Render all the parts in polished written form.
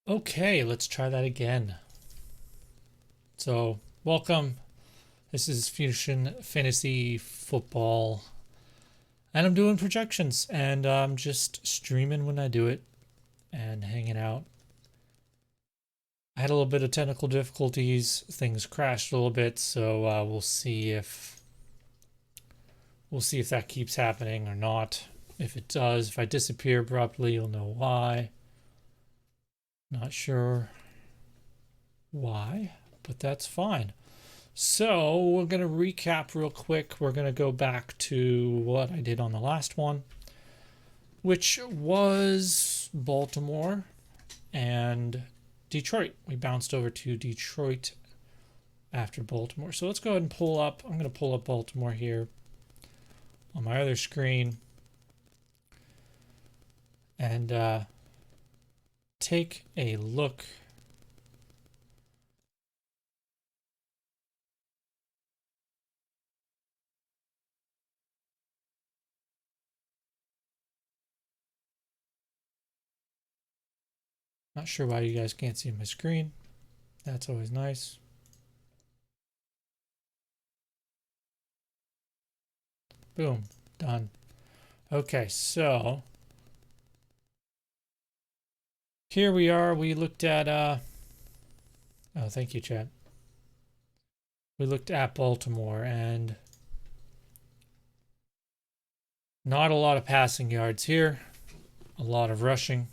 Okay, let's try that again. So, welcome. This is Fusion Fantasy Football, and I'm doing projections, and I'm just streaming when I do it and hanging out. I had a little bit of technical difficulties. Things crashed a little bit, so we'll see if that keeps happening or not. If it does, if I disappear abruptly, you'll know why. Not sure why, but that's fine. So we're going to recap real quick. We're going to go back to what I did on the last one, which was Baltimore and Detroit. We bounced over to Detroit after Baltimore. So let's go ahead and I'm going to pull up Baltimore here on my other screen and take a look. Not sure why you guys can't see my screen. That's always nice. Boom, done. Okay, so here we are. We looked at oh, thank you, Chad. We looked at Baltimore and not a lot of passing yards here, a lot of rushing.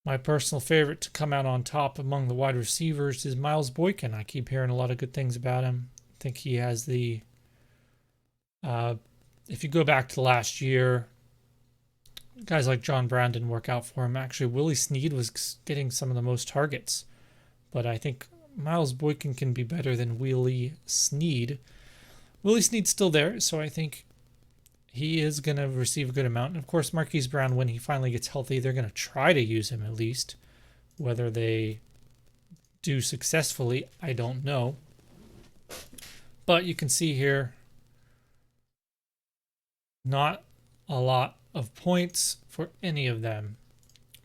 My personal favorite to come out on top among the wide receivers is Miles Boykin. I keep hearing a lot of good things about him. I think he has the if you go back to last year, guys like John Brown didn't work out for him. Actually, Willie Snead was getting some of the most targets, but I think Miles Boykin can be better than Willie Snead. Willie Snead's still there, so I think he is going to receive a good amount. And of course, Marquise Brown, when he finally gets healthy, they're going to try to use him at least. Whether they do successfully, I don't know. But you can see here, not a lot of points for any of them.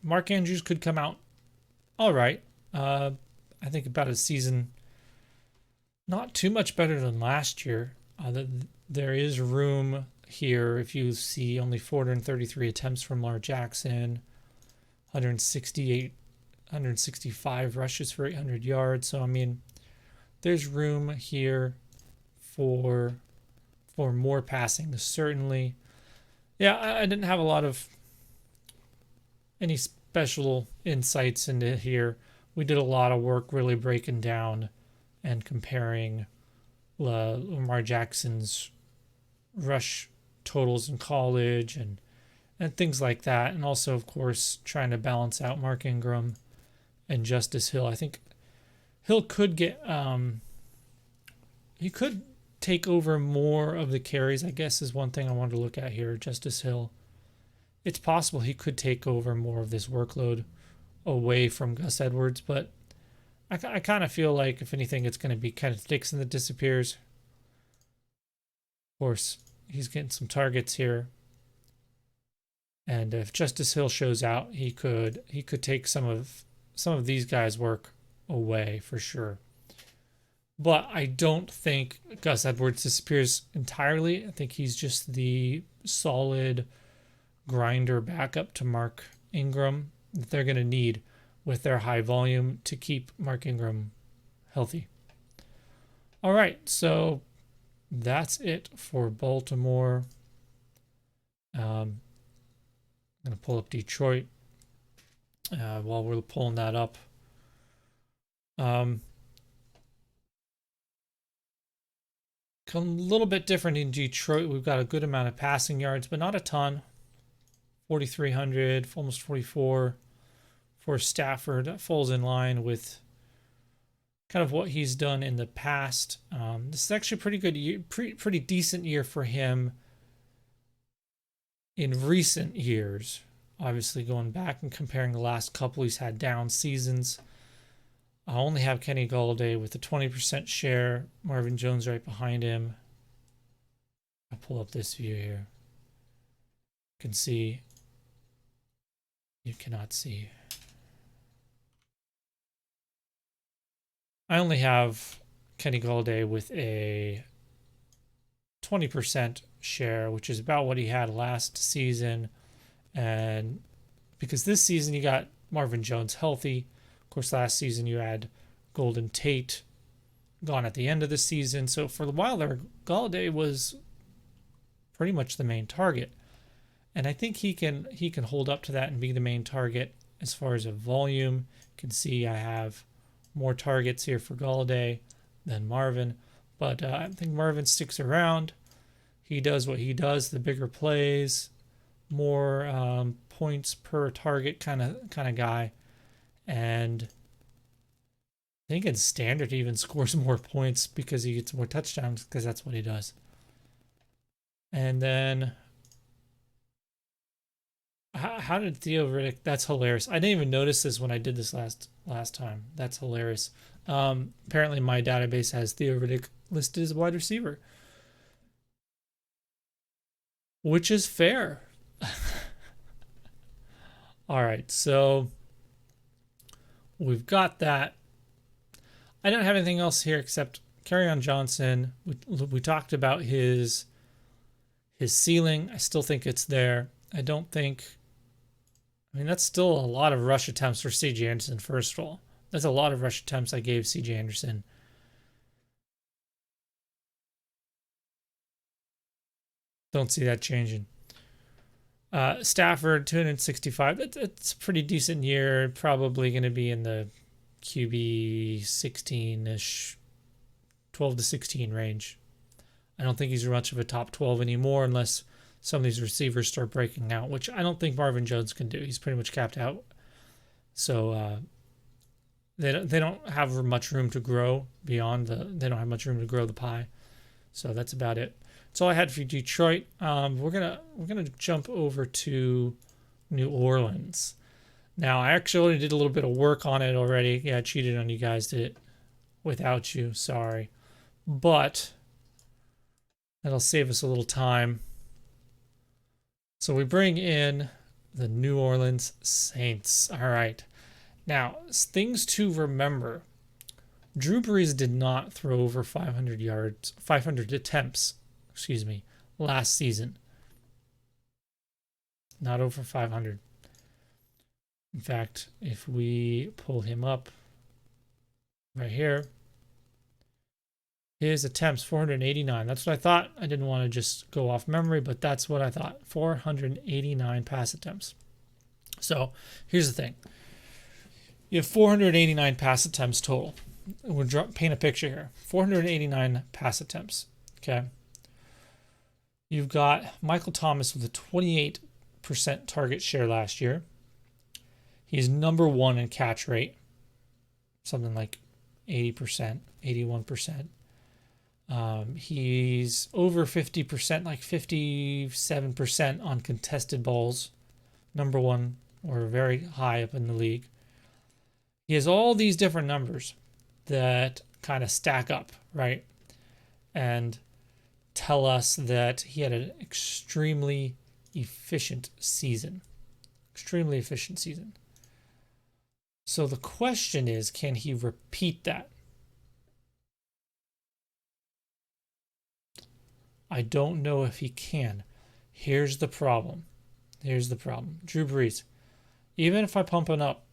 Mark Andrews could come out all right. I think about a season not too much better than last year. There is room here if you see only 433 attempts from Lamar Jackson, 165 rushes for 800 yards. So I mean, there's room here for more passing, certainly. Yeah, I didn't have a lot of any special insights into here. We did a lot of work really breaking down and comparing Lamar Jackson's rush totals in college and things like that, and also of course trying to balance out Mark Ingram and Justice Hill. I think Hill could get he could take over more of the carries, I guess, is one thing I wanted to look at here. Justice Hill, it's possible he could take over more of this workload away from Gus Edwards, but I kind of feel like if anything it's going to be Kenneth Dixon that disappears. Of course, he's getting some targets here, and if Justice Hill shows out, he could take some of these guys' work away for sure. But I don't think Gus Edwards disappears entirely. I think he's just the solid grinder backup to Mark Ingram that they're going to need with their high volume to keep Mark Ingram healthy. All right, so that's it for Baltimore. I'm going to pull up Detroit while we're pulling that up. A little bit different in Detroit. We've got a good amount of passing yards, but not a ton. 4,300, almost 44 for Stafford. That falls in line with kind of what he's done in the past. This is actually a pretty good year, pretty decent year for him in recent years. Obviously, going back and comparing the last couple, he's had down seasons. I only have Kenny Golladay with a 20% share. Marvin Jones right behind him. I'll pull up this view here. You can see You cannot see. I only have Kenny Galladay with a 20% share, which is about what he had last season. And because this season you got Marvin Jones healthy. Of course, last season you had Golden Tate gone at the end of the season. So for a while there, Galladay was pretty much the main target. And I think he can hold up to that and be the main target as far as a volume. You can see I have more targets here for Galladay than Marvin. But I think Marvin sticks around. He does what he does, the bigger plays, more points per target kind of guy. And I think in standard he even scores more points because he gets more touchdowns because that's what he does. And then how did Theo Riddick? That's hilarious. I didn't even notice this when I did this last time. That's hilarious. Apparently my database has Theo Riddick listed as a wide receiver, which is fair. All right, so we've got that. I don't have anything else here except Kerryon Johnson. We talked about his ceiling. I still think it's there. I mean, that's still a lot of rush attempts for C.J. Anderson, first of all. That's a lot of rush attempts I gave C.J. Anderson. Don't see that changing. Stafford, 265. It's a pretty decent year. Probably going to be in the QB 16-ish, 12 to 16 range. I don't think he's much of a top 12 anymore unless some of these receivers start breaking out, which I don't think Marvin Jones can do. He's pretty much capped out. So they don't have much room to grow beyond they don't have much room to grow the pie. So that's about it. That's all I had for Detroit. We're gonna jump over to New Orleans. Now I actually did a little bit of work on it already. Yeah, I cheated on you guys, did it without you. Sorry, but that'll save us a little time. So we bring in the New Orleans Saints. All right. Now, things to remember. Drew Brees did not throw over 500 attempts, last season. Not over 500. In fact, if we pull him up right here, his attempts, 489. That's what I thought. I didn't want to just go off memory, but that's what I thought. 489 pass attempts. So here's the thing. You have 489 pass attempts total. We'll paint a picture here. 489 pass attempts. Okay. You've got Michael Thomas with a 28% target share last year. He's number one in catch rate. Something like 80%, 81%. He's over 50%, like 57% on contested balls. Number one, or very high up in the league. He has all these different numbers that kind of stack up, right? And tell us that he had an extremely efficient season. Extremely efficient season. So the question is, can he repeat that? I don't know if he can. Here's the problem. Drew Brees. Even if I pump him up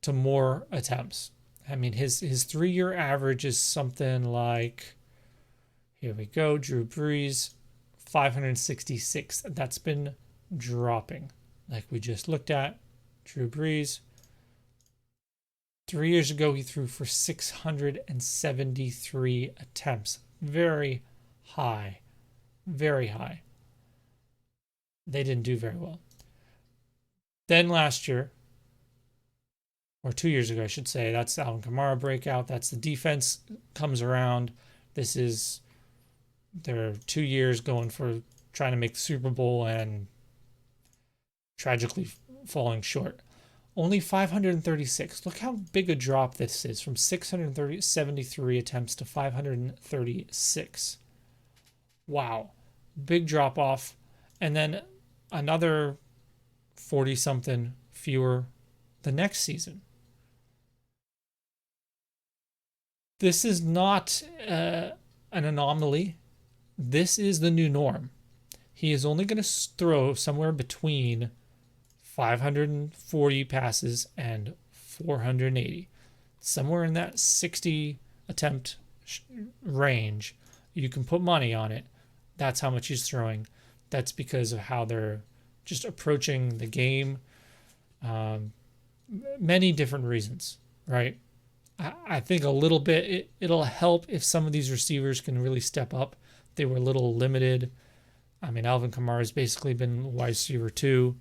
to more attempts, I mean, his 3-year average is something like, here we go, Drew Brees, 566. That's been dropping. Like we just looked at, Drew Brees. 3 years ago, he threw for 673 attempts. Very high. Very high. They didn't do very well. Then last year, or 2 years ago, I should say, that's Alvin Kamara breakout. That's the defense comes around. This is their 2 years going for trying to make the Super Bowl and tragically falling short. Only 536. Look how big a drop this is from 673 attempts to 536. Wow. Big drop off. And then another 40-something fewer the next season. This is not an anomaly. This is the new norm. He is only going to throw somewhere between 540 passes and 480. Somewhere in that 60 attempt range. You can put money on it. That's how much he's throwing. That's because of how they're just approaching the game. Many different reasons, right? I think a little bit it'll help if some of these receivers can really step up. They were a little limited. I mean, Alvin Kamara has basically been wide receiver 2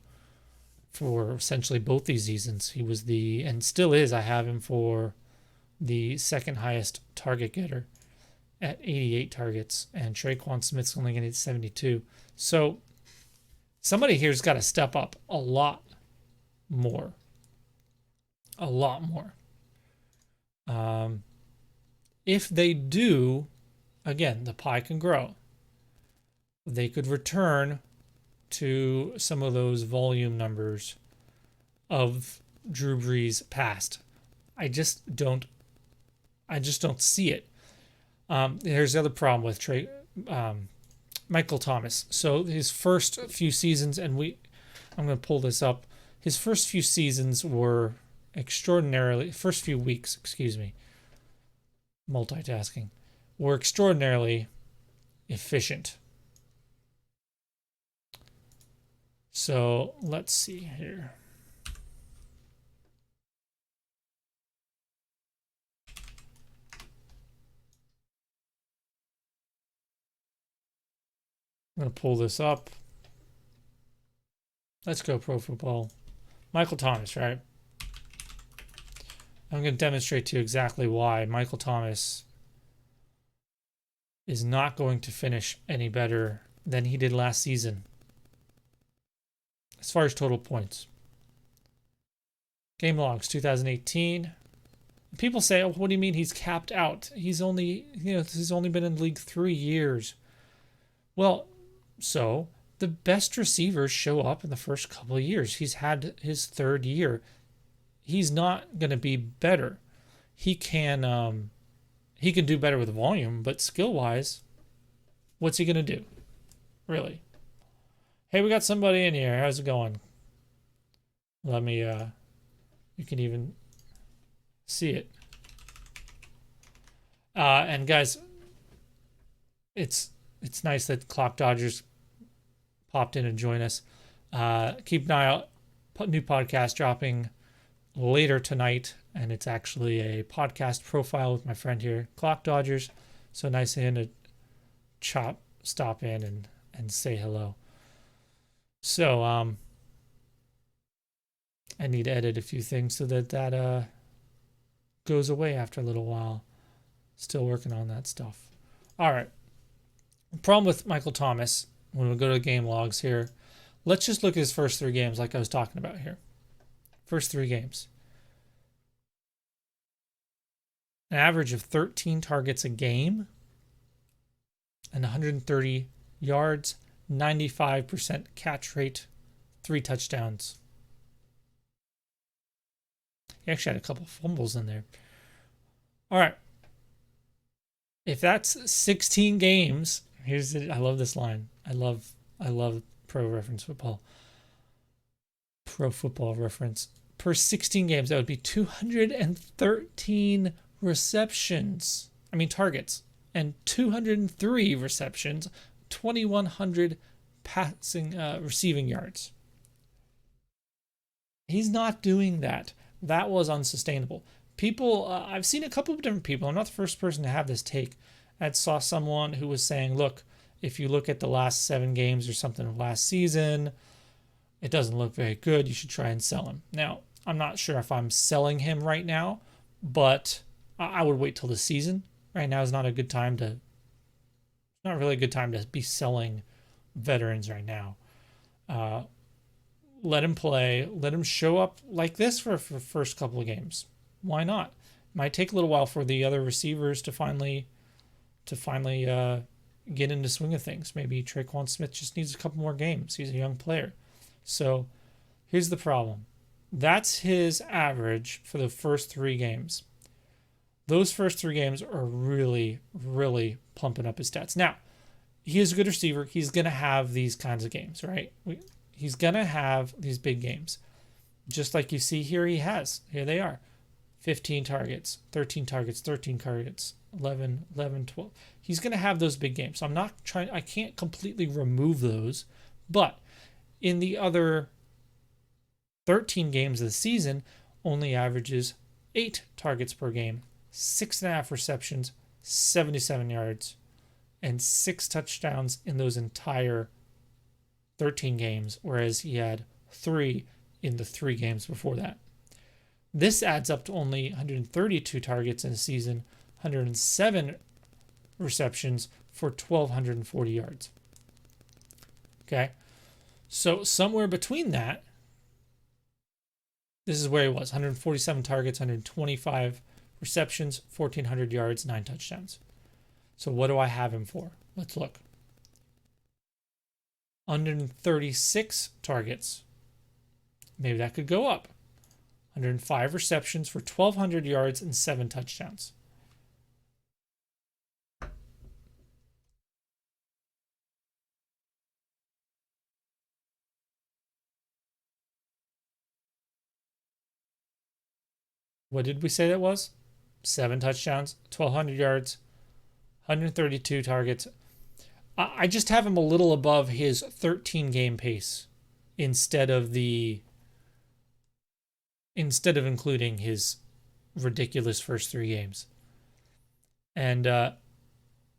for essentially both these seasons. He was and still is, I have him for the second highest target getter at 88 targets, and Traquan Smith's only getting 72. So somebody here's got to step up a lot more. A lot more. If they do, again, the pie can grow. They could return to some of those volume numbers of Drew Brees past. I just don't see it. Here's the other problem with Michael Thomas. So his first few seasons, I'm going to pull this up. His first few seasons were first few weeks, multitasking, were extraordinarily efficient. So let's see here. I'm going to pull this up. Let's go Pro Football. Michael Thomas, right? I'm going to demonstrate to you exactly why Michael Thomas is not going to finish any better than he did last season as far as total points. Game logs 2018. People say, oh, what do you mean he's capped out? He's only been in the league 3 years. Well, so the best receivers show up in the first couple of years. He's had his third year. He's not going to be better. He can do better with volume, but skill-wise, what's he going to do? Really? Hey, we got somebody in here. How's it going? Let me, you can even see it. And guys, it's nice that Clock Dodgers popped in and joined us. Keep an eye out. New podcast dropping later tonight, and it's actually a podcast profile with my friend here, Clock Dodgers. So nice of him to stop in and say hello. So I need to edit a few things so that goes away after a little while. Still working on that stuff. All right. The problem with Michael Thomas, when we go to the game logs here, let's just look at his first 3 games like I was talking about here. First 3 games. An average of 13 targets a game and 130 yards, 95% catch rate, 3 touchdowns. He actually had a couple fumbles in there. All right. If that's 16 games, I love this line. I love Pro Football Reference. Per 16 games, that would be 213 targets, and 203 receptions, 2,100 receiving yards. He's not doing that. That was unsustainable. People, I've seen a couple of different people. I'm not the first person to have this take. I saw someone who was saying, look, if you look at the last 7 games or something of last season, it doesn't look very good. You should try and sell him. Now, I'm not sure if I'm selling him right now, but I would wait till the season. Right now is not a good time to, not really a good time to be selling veterans right now. Let him play. Let him show up like this for first couple of games. Why not? Might take a little while for the other receivers to finally get into swing of things. Maybe Traquan Smith just needs a couple more games. He's a young player. So here's the problem. That's his average for the first 3 games. Those first 3 games are really, really pumping up his stats. Now, he is a good receiver. He's going to have these kinds of games, right? He's going to have these big games. Just like you see here, he has. Here they are. 15 targets, 13 targets, 13 targets, 11, 11, 12. He's going to have those big games. So I can't completely remove those. But in the other 13 games of the season, only averages 8 targets per game, 6.5 receptions, 77 yards, and 6 touchdowns in those entire 13 games, whereas he had 3 in the 3 games before that. This adds up to only 132 targets in a season, 107 receptions for 1,240 yards. Okay, so somewhere between that, this is where he was: 147 targets, 125 receptions, 1,400 yards, 9 touchdowns. So what do I have him for? Let's look. 136 targets. Maybe that could go up. 105 receptions for 1,200 yards and 7 touchdowns. What did we say that was? 7 touchdowns, 1,200 yards, 132 targets. I just have him a little above his 13 game pace instead of including his ridiculous first 3 games. And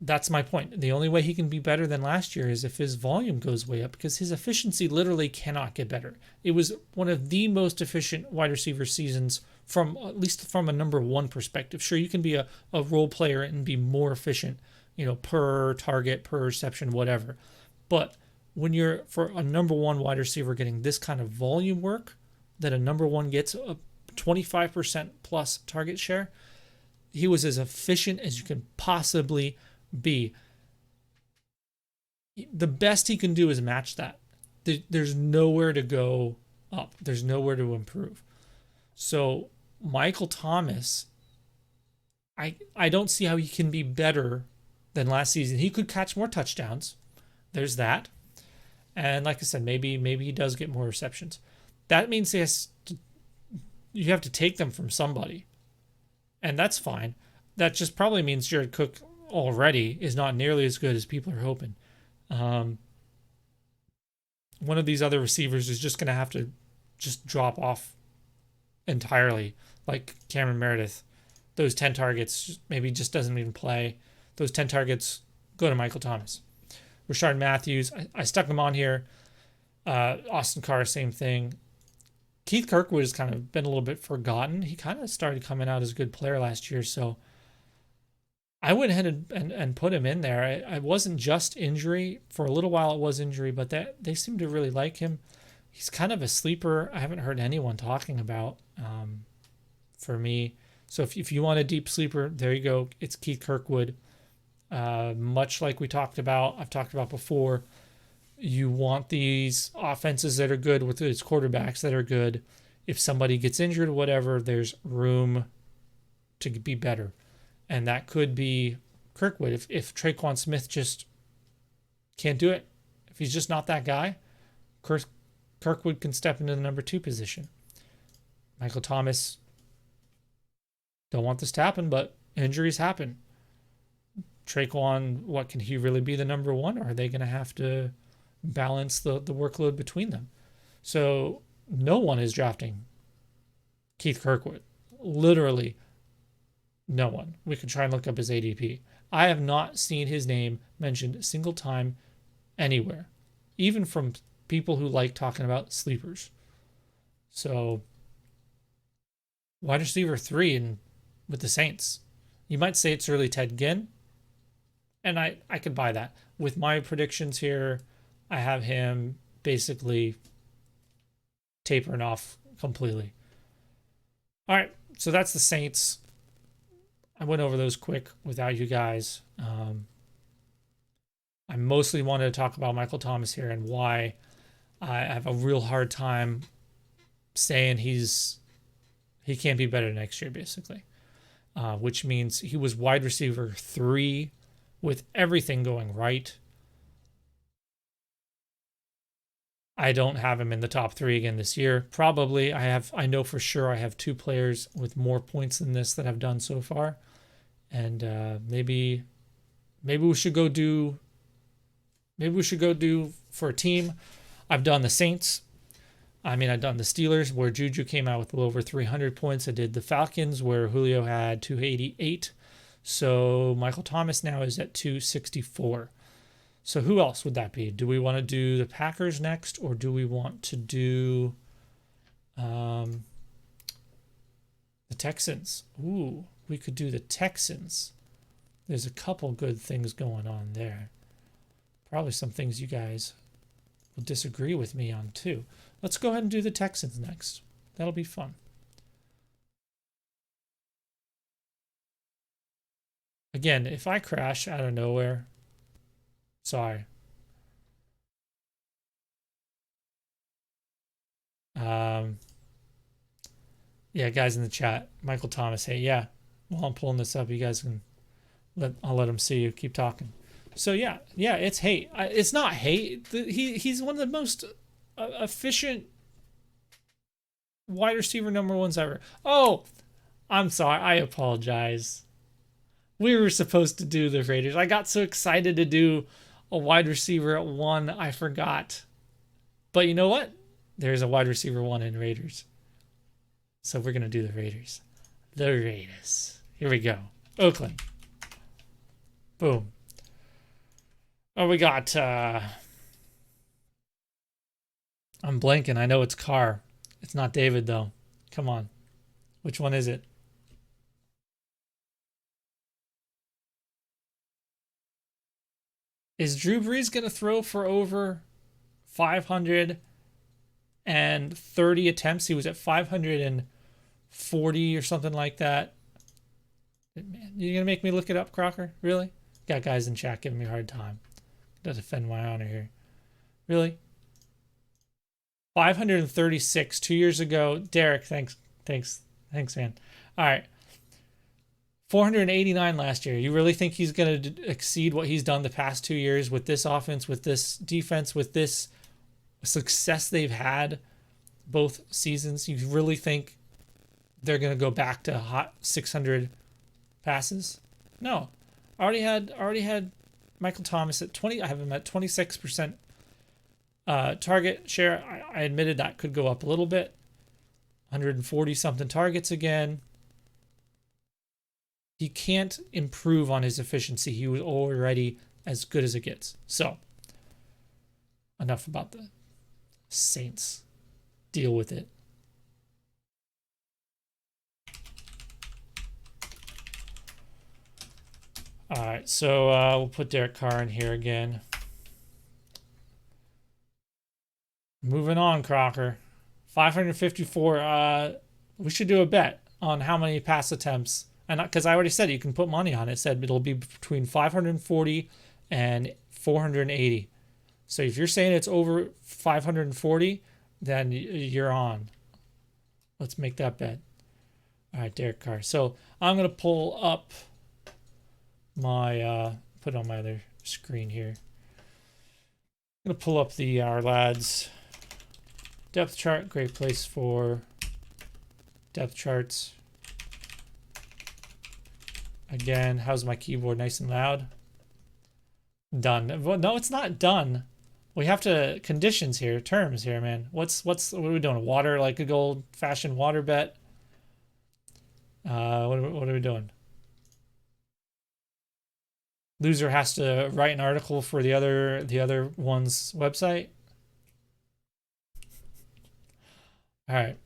that's my point. The only way he can be better than last year is if his volume goes way up, because his efficiency literally cannot get better. It was one of the most efficient wide receiver seasons from, at least from a number 1 perspective. Sure, you can be a role player and be more efficient, per target, per reception, whatever. But when you're, for a number 1 wide receiver, getting this kind of volume work that a number 1 gets, a 25% plus target share, he was as efficient as you can possibly be. The best he can do is match that. There's nowhere to go up. There's nowhere to improve. So Michael Thomas, I don't see how he can be better than last season. He could catch more touchdowns. There's that. And like I said, maybe he does get more receptions. That means you have to take them from somebody. And that's fine. That just probably means Jared Cook already is not nearly as good as people are hoping. One of these other receivers is just going to have to just drop off entirely, like Cameron Meredith. Those 10 targets maybe just doesn't even play. Those 10 targets go to Michael Thomas. Rashard Matthews, I stuck him on here. Austin Carr, same thing. Keith Kirkwood has kind of been a little bit forgotten. He kind of started coming out as a good player last year, so I went ahead and put him in there. I wasn't just injury. For a little while it was injury, but they seem to really like him. He's kind of a sleeper I haven't heard anyone talking about for me. So if you want a deep sleeper, there you go. It's Keith Kirkwood. Much like I've talked about before, you want these offenses that are good with its quarterbacks that are good. If somebody gets injured or whatever, there's room to be better. And that could be Kirkwood. If Traquan Smith just can't do it, if he's just not that guy, Kirkwood can step into the number 2 position. Michael Thomas, don't want this to happen, but injuries happen. Traquan, can he really be the number 1, or are they going to have to balance the workload between them? So no one is drafting Keith Kirkwood. Literally no one. We could try and look up his ADP. I have not seen his name mentioned a single time anywhere, even from people who like talking about sleepers. So wide receiver 3 with the Saints. You might say it's early Ted Ginn, and I could buy that. With my predictions here, I have him basically tapering off completely. All right, so that's the Saints. I went over those quick without you guys. I mostly wanted to talk about Michael Thomas here and why I have a real hard time saying he can't be better next year, basically. Which means he was wide receiver 3 with everything going right. I don't have him in the top 3 again this year. Probably I know for sure I have 2 players with more points than this that I've done so far. And maybe we should go do for a team. I've done the Saints. I've done the Steelers, where Juju came out with a little over 300 points. I did the Falcons, where Julio had 288. So Michael Thomas now is at 264. So who else would that be? Do we want to do the Packers next, or do we want to do the Texans? Ooh, we could do the Texans. There's a couple good things going on there. Probably some things you guys will disagree with me on too. Let's go ahead and do the Texans next. That'll be fun. Again, if I crash out of nowhere, sorry. Yeah, guys in the chat, Michael Thomas, hey, yeah. While I'm pulling this up, you guys can I'll let him see you. Keep talking. So yeah, it's hate. It's not hate. He's one of the most efficient wide receiver number 1s ever. Oh, I'm sorry. I apologize. We were supposed to do the Raiders. I got so excited to do a wide receiver at 1, I forgot. But you know what? There's a wide receiver 1 in Raiders. So we're going to do the Raiders. The Raiders. Here we go. Oakland. Boom. Oh, we got... I'm blanking. I know it's Carr. It's not David, though. Come on. Which one is it? Is Drew Brees going to throw for over 530 attempts? He was at 540 or something like that. Man, you're going to make me look it up, Crocker? Really? Got guys in chat giving me a hard time. Gotta defend my honor here. Really? 536 2 years ago. Derek, thanks, man. All right. 489 last year. You really think he's going to exceed what he's done the past 2 years with this offense, with this defense, with this success they've had both seasons? You really think they're going to go back to hot 600 passes? No. I already had Michael Thomas at 20. I have him at 26% target share. I admitted that could go up a little bit. 140 something targets again. He can't improve on his efficiency. He was already as good as it gets. So, enough about the Saints. Deal with it. All right, so we'll put Derek Carr in here again. Moving on, Crocker. 554. We should do a bet on how many pass attempts. And because I already said you can put money on it. It said it'll be between 540 and 480. So if you're saying it's over 540, then you're on. Let's make that bet. All right, Derek Carr. So I'm going to pull up my, put it on my other screen here. I'm going to pull up the Our Lads depth chart. Great place for depth charts. Again, how's my keyboard? Nice and loud? Done. Well, no, it's not done. We have to conditions here, terms here, man. What are we doing? Water, like a good old-fashioned water bet? What are we doing? Loser has to write an article for the other one's website. All right.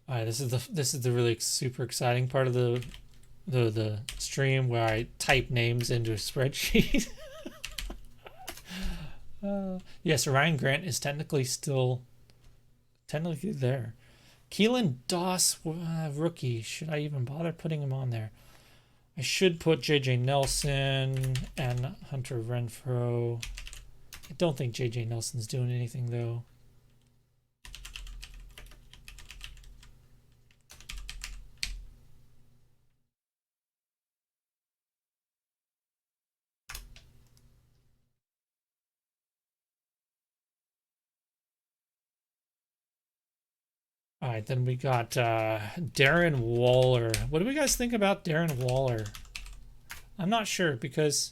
All right, this is the really super exciting part of the stream where I type names into a spreadsheet. Yes, Ryan Grant is technically there. Keelan Doss, rookie. Should I even bother putting him on there? I should put J.J. Nelson and Hunter Renfrow. I don't think J.J. Nelson's doing anything, though. All right, then we got Darren Waller. What do we guys think about Darren Waller? I'm not sure because,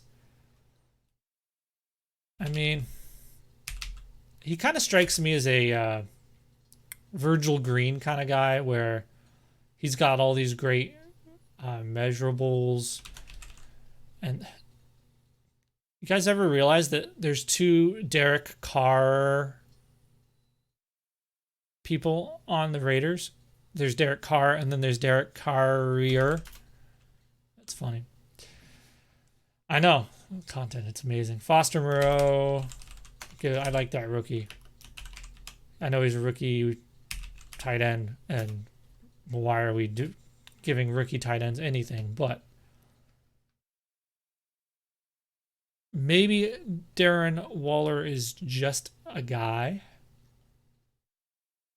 I mean, he kind of strikes me as a Virgil Green kind of guy where he's got all these great measurables. And you guys ever realize that there's two Derek Carr people on the Raiders? There's Derek Carr and then there's Derek Carrier. That's funny. I know. Content, it's amazing. Foster Moreau. Good. I like that rookie. I know he's a rookie tight end, and why are we giving rookie tight ends anything? But maybe Darren Waller is just a guy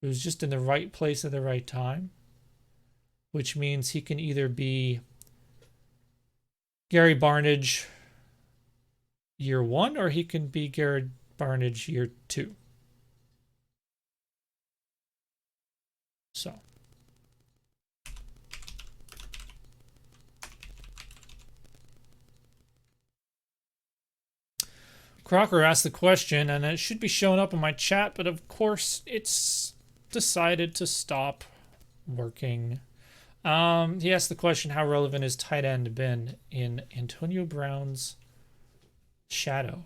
who's just in the right place at the right time, which means he can either be Gary Barnidge year 1 or he can be Gary Barnidge year 2. So Crocker asked the question, and it should be showing up in my chat, but of course it's decided to stop working. He asked the question, how relevant has tight end been in Antonio Brown's shadow?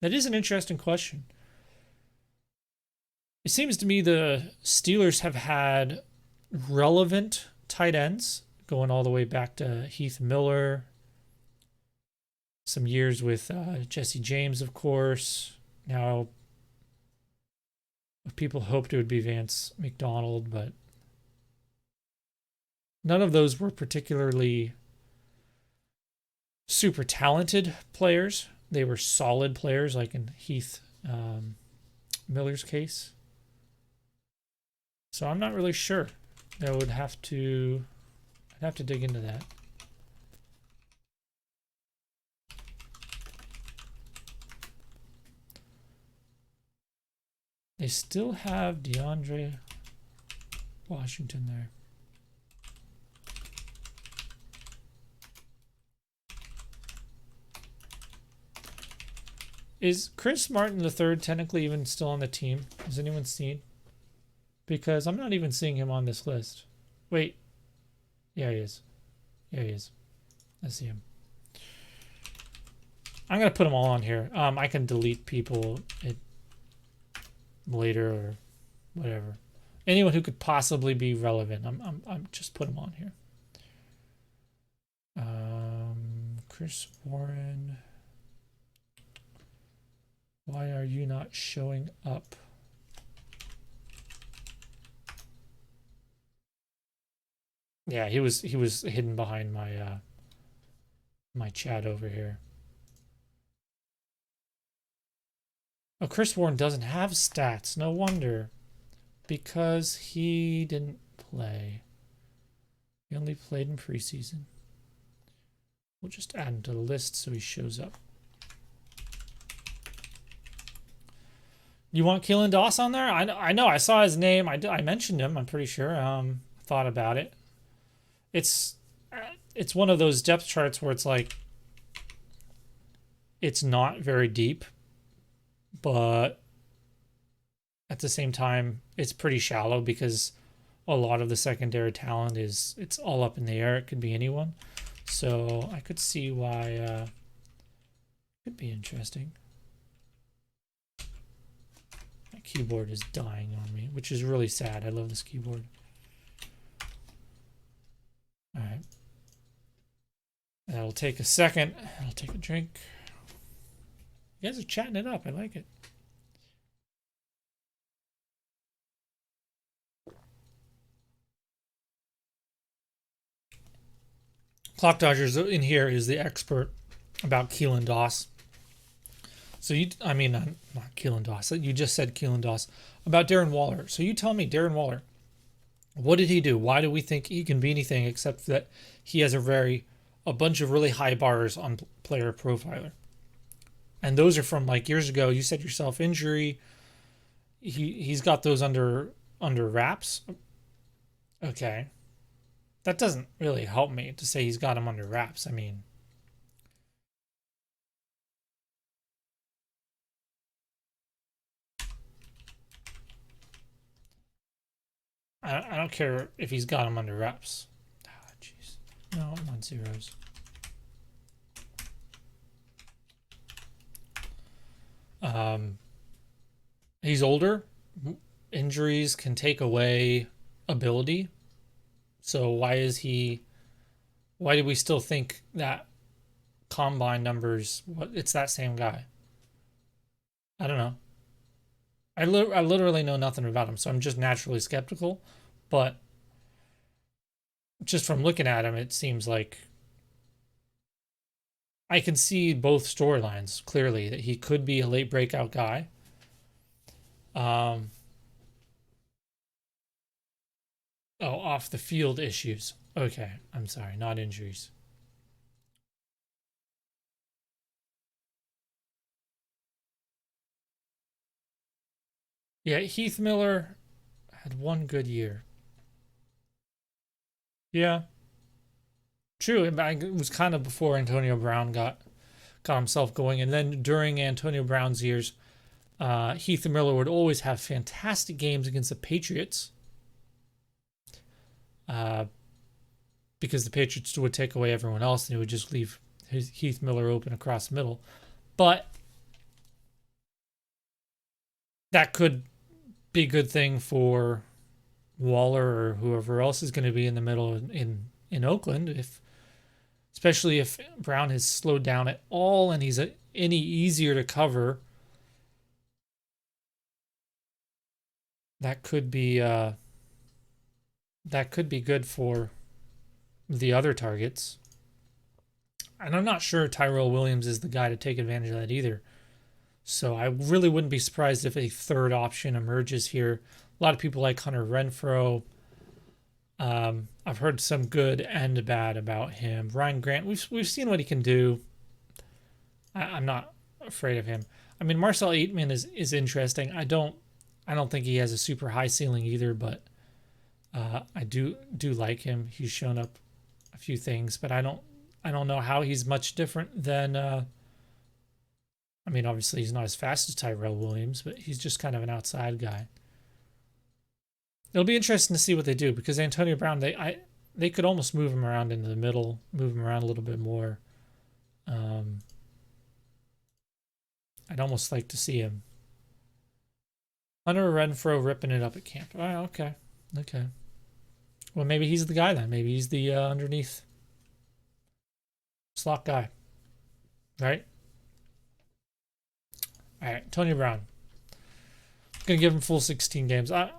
That is an interesting question. It seems to me the Steelers have had relevant tight ends going all the way back to Heath Miller, some years with Jesse James, of course. Now, people hoped it would be Vance McDonald, but none of those were particularly super talented players. They were solid players, like in Heath Miller's case. So I'm not really sure. I'd have to dig into that. They still have DeAndre Washington there. Is Chris Martin III technically even still on the team? Has anyone seen? Because I'm not even seeing him on this list. Wait. Yeah, he is. Yeah, he is. I see him. I'm going to put them all on here. I can delete people later or whatever. Anyone who could possibly be relevant, I'm just put them on here. Chris Warren. Why are you not showing up? Yeah, he was hidden behind my my chat over here. Oh, Chris Warren doesn't have stats. No wonder. Because he didn't play. He only played in preseason. We'll just add him to the list so he shows up. You want Keelan Doss on there? I know. I saw his name. I mentioned him. I'm pretty sure. Thought about it. It's one of those depth charts where it's like it's not very deep, but at the same time it's pretty shallow because a lot of the secondary talent it's all up in the air. It could be anyone. So I could see why it could be interesting. My keyboard is dying on me, which is really sad. I love this keyboard. All right. That'll take a second. I'll take a drink. You guys are chatting it up. I like it. Clock Dodgers in here is the expert about Keelan Doss. So not Keelan Doss. You just said Keelan Doss about Darren Waller. So you tell me, Darren Waller, what did he do? Why do we think he can be anything except that he has a bunch of really high bars on Player Profiler, and those are from like years ago. You said yourself injury. He's got those under wraps. Okay, that doesn't really help me to say he's got him under wraps. I mean, I don't care if he's got him under wraps. Ah, jeez. No, I'm on zeros. He's older. Injuries can take away ability. So why do we still think that combine numbers, it's that same guy? I don't know. I literally know nothing about him, so I'm just naturally skeptical. But just from looking at him, it seems like I can see both storylines clearly, that he could be a late breakout guy. Off the field issues. Okay, I'm sorry, not injuries. Yeah, Heath Miller had one good year. Yeah, true. It was kind of before Antonio Brown got himself going, and then during Antonio Brown's years, Heath Miller would always have fantastic games against the Patriots, because the Patriots would take away everyone else, and he would just leave Heath Miller open across the middle. But that could be a good thing for Waller or whoever else is going to be in the middle in Oakland, especially if Brown has slowed down at all and he's any easier to cover. That could be good for the other targets. And I'm not sure Tyrell Williams is the guy to take advantage of that either. So I really wouldn't be surprised if a third option emerges here. A lot of people like Hunter Renfrow. I've heard some good and bad about him. Ryan Grant, we've seen what he can do. I'm not afraid of him. I mean, Marcel Aitman is interesting. I don't think he has a super high ceiling either, but I do like him. He's shown up a few things, but I don't know how he's much different than. I mean, obviously he's not as fast as Tyrell Williams, but he's just kind of an outside guy. It'll be interesting to see what they do, because Antonio Brown, they could almost move him around into the middle, move him around a little bit more. I'd almost like to see him. Hunter Renfrow ripping it up at camp. Oh, okay. Well, maybe he's the guy then. Maybe he's the underneath slot guy, right? All right, Tony Brown. I'm gonna give him full 16 games. I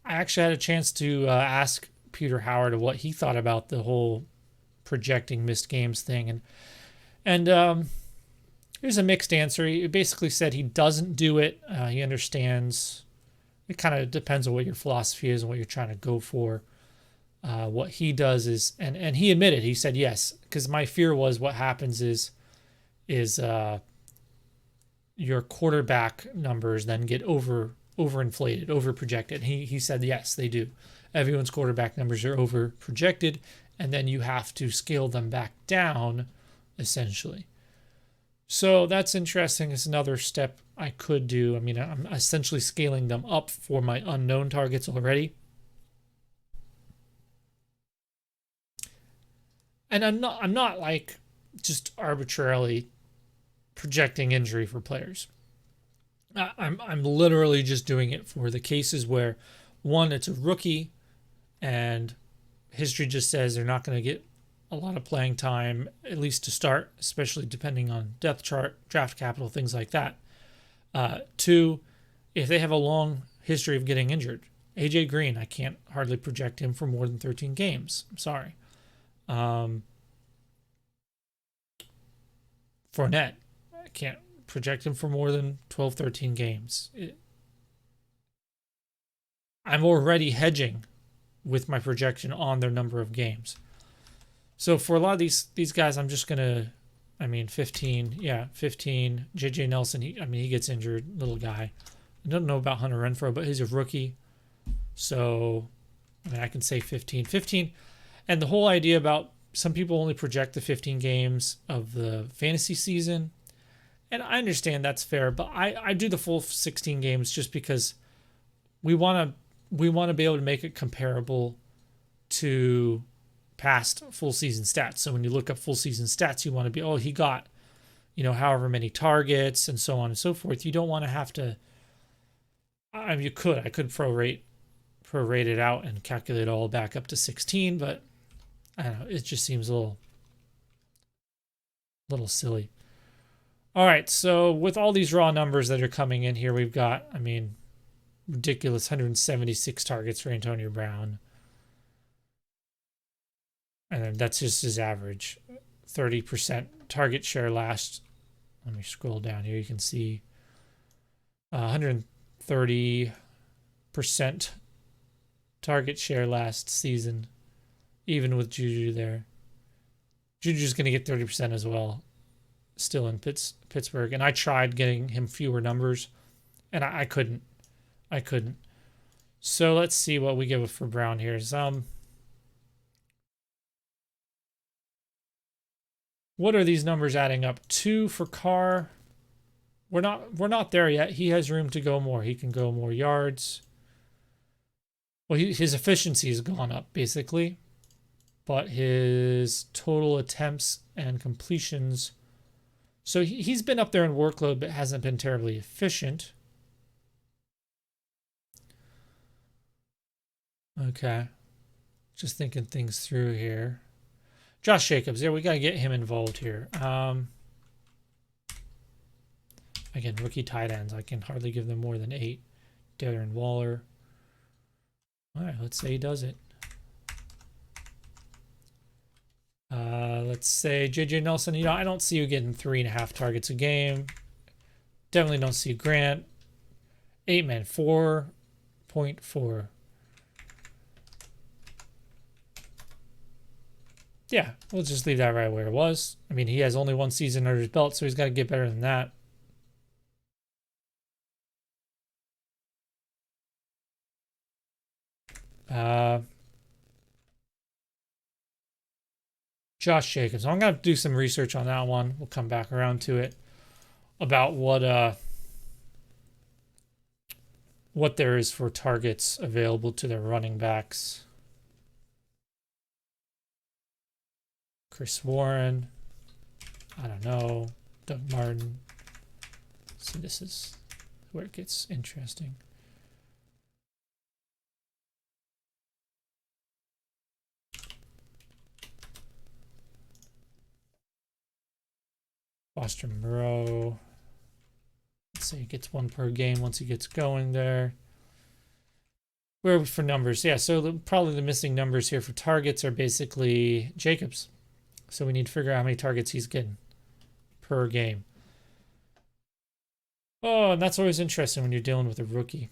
actually had a chance to ask Peter Howard what he thought about the whole projecting missed games thing, and here's a mixed answer. He basically said he doesn't do it. He understands. It kind of depends on what your philosophy is and what you're trying to go for. What he does is, and he admitted, he said yes, because my fear was what happens is your quarterback numbers then get overinflated, overprojected. He said yes, they do. Everyone's quarterback numbers are overprojected, and then you have to scale them back down, essentially. So that's interesting. It's another step I could do. I mean, I'm essentially scaling them up for my unknown targets already. And I'm not like just arbitrarily projecting injury for players. I'm literally just doing it for the cases where, one, it's a rookie and history just says they're not going to get a lot of playing time, at least to start, especially depending on depth chart, draft capital, things like that. Two, if they have a long history of getting injured. AJ Green, I can't hardly project him for more than 13 games. I'm sorry. Fournette, I can't project him for more than 12, 13 games. I'm already hedging with my projection on their number of games. So for a lot of these guys, I'm just gonna, 15, 15. JJ Nelson, he gets injured, little guy. I don't know about Hunter Renfrow, but he's a rookie, so I can say 15, 15. And the whole idea about some people only project the 15 games of the fantasy season, and I understand that's fair, but I do the full 16 games just because we want to be able to make it comparable to past full season stats. So when you look up full season stats, you want to be, oh, he got, however many targets and so on and so forth. You don't want to have to, I could prorate it out and calculate it all back up to 16, but I don't know, it just seems a little silly. All right, so with all these raw numbers that are coming in here, we've got, ridiculous 176 targets for Antonio Brown. And then that's just his average. 30% target share last. Let me scroll down here. You can see 130% target share last season, even with Juju there. Juju's going to get 30% as well, still in Pittsburgh. And I tried getting him fewer numbers, and I couldn't. So let's see what we give for Brown here. What are these numbers adding up to for Carr? We're not there yet. He has room to go more. He can go more yards. Well, his efficiency has gone up basically, but his total attempts and completions. So he's been up there in workload, but hasn't been terribly efficient. Okay, just thinking things through here. Josh Jacobs, we got to get him involved here. Again, rookie tight ends. I can hardly give them more than 8. Darren Waller. All right, let's say he does it. Let's say JJ Nelson. I don't see you getting 3.5 targets a game. Definitely don't see Grant. 8-man, 4.4. Yeah, we'll just leave that right where it was. He has only one season under his belt, so he's got to get better than that. Josh Jacobs. I'm going to do some research on that one. We'll come back around to it about what there is for targets available to their running backs. Chris Warren. I don't know. Doug Martin. So this is where it gets interesting. Foster Moreau. Let's say he gets 1 per game once he gets going there. Where are we for numbers? Yeah, so probably the missing numbers here for targets are basically Jacobs. So we need to figure out how many targets he's getting per game. Oh, and that's always interesting when you're dealing with a rookie.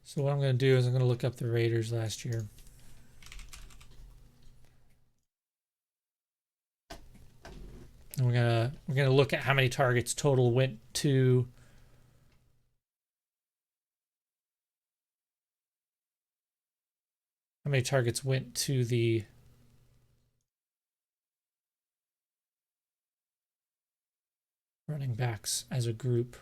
So what I'm going to do is I'm going to look up the Raiders last year. And we're gonna look at how many targets total went to the running backs as a group.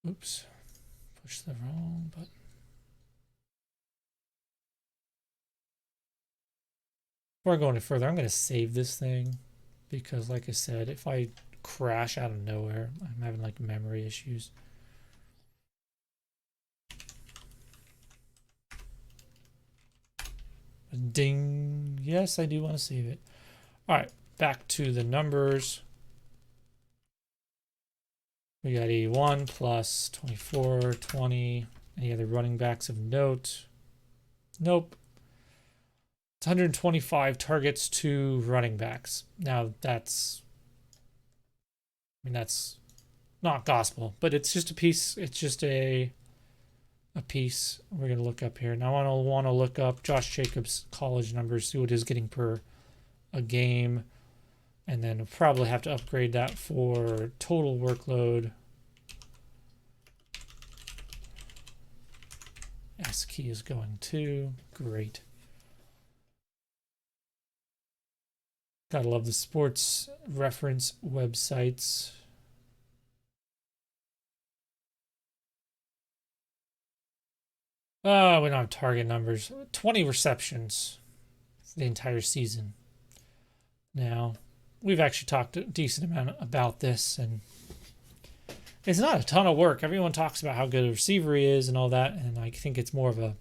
Oops. Push the wrong button. Before I go any further, I'm going to save this thing because, like I said, if I crash out of nowhere, I'm having like memory issues. Ding. Yes, I do want to save it. All right, back to the numbers. We got 81 plus 24, 20. Any other running backs of note? Nope. It's 125 targets to running backs. Now that's not gospel, but it's just a piece. It's just a piece we're gonna look up here. Now I want to look up Josh Jacobs' college numbers, see what he's getting per a game, and then we'll probably have to upgrade that for total workload. S key is going to great. Gotta love the sports reference websites. Oh, we don't have target numbers. 20 receptions for the entire season. Now, we've actually talked a decent amount about this, and it's not a ton of work. Everyone talks about how good a receiver he is and all that, and I think it's more of a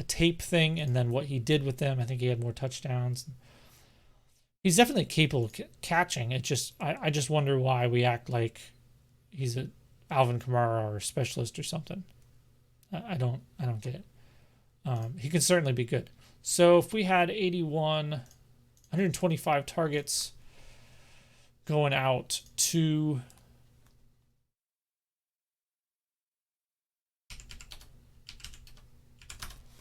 tape thing, and then what he did with them. I think he had more touchdowns. He's definitely capable of catching. It just I just wonder why we act like he's a Alvin Kamara or a specialist or something. I don't get it. He can certainly be good. So if we had 125 targets going out to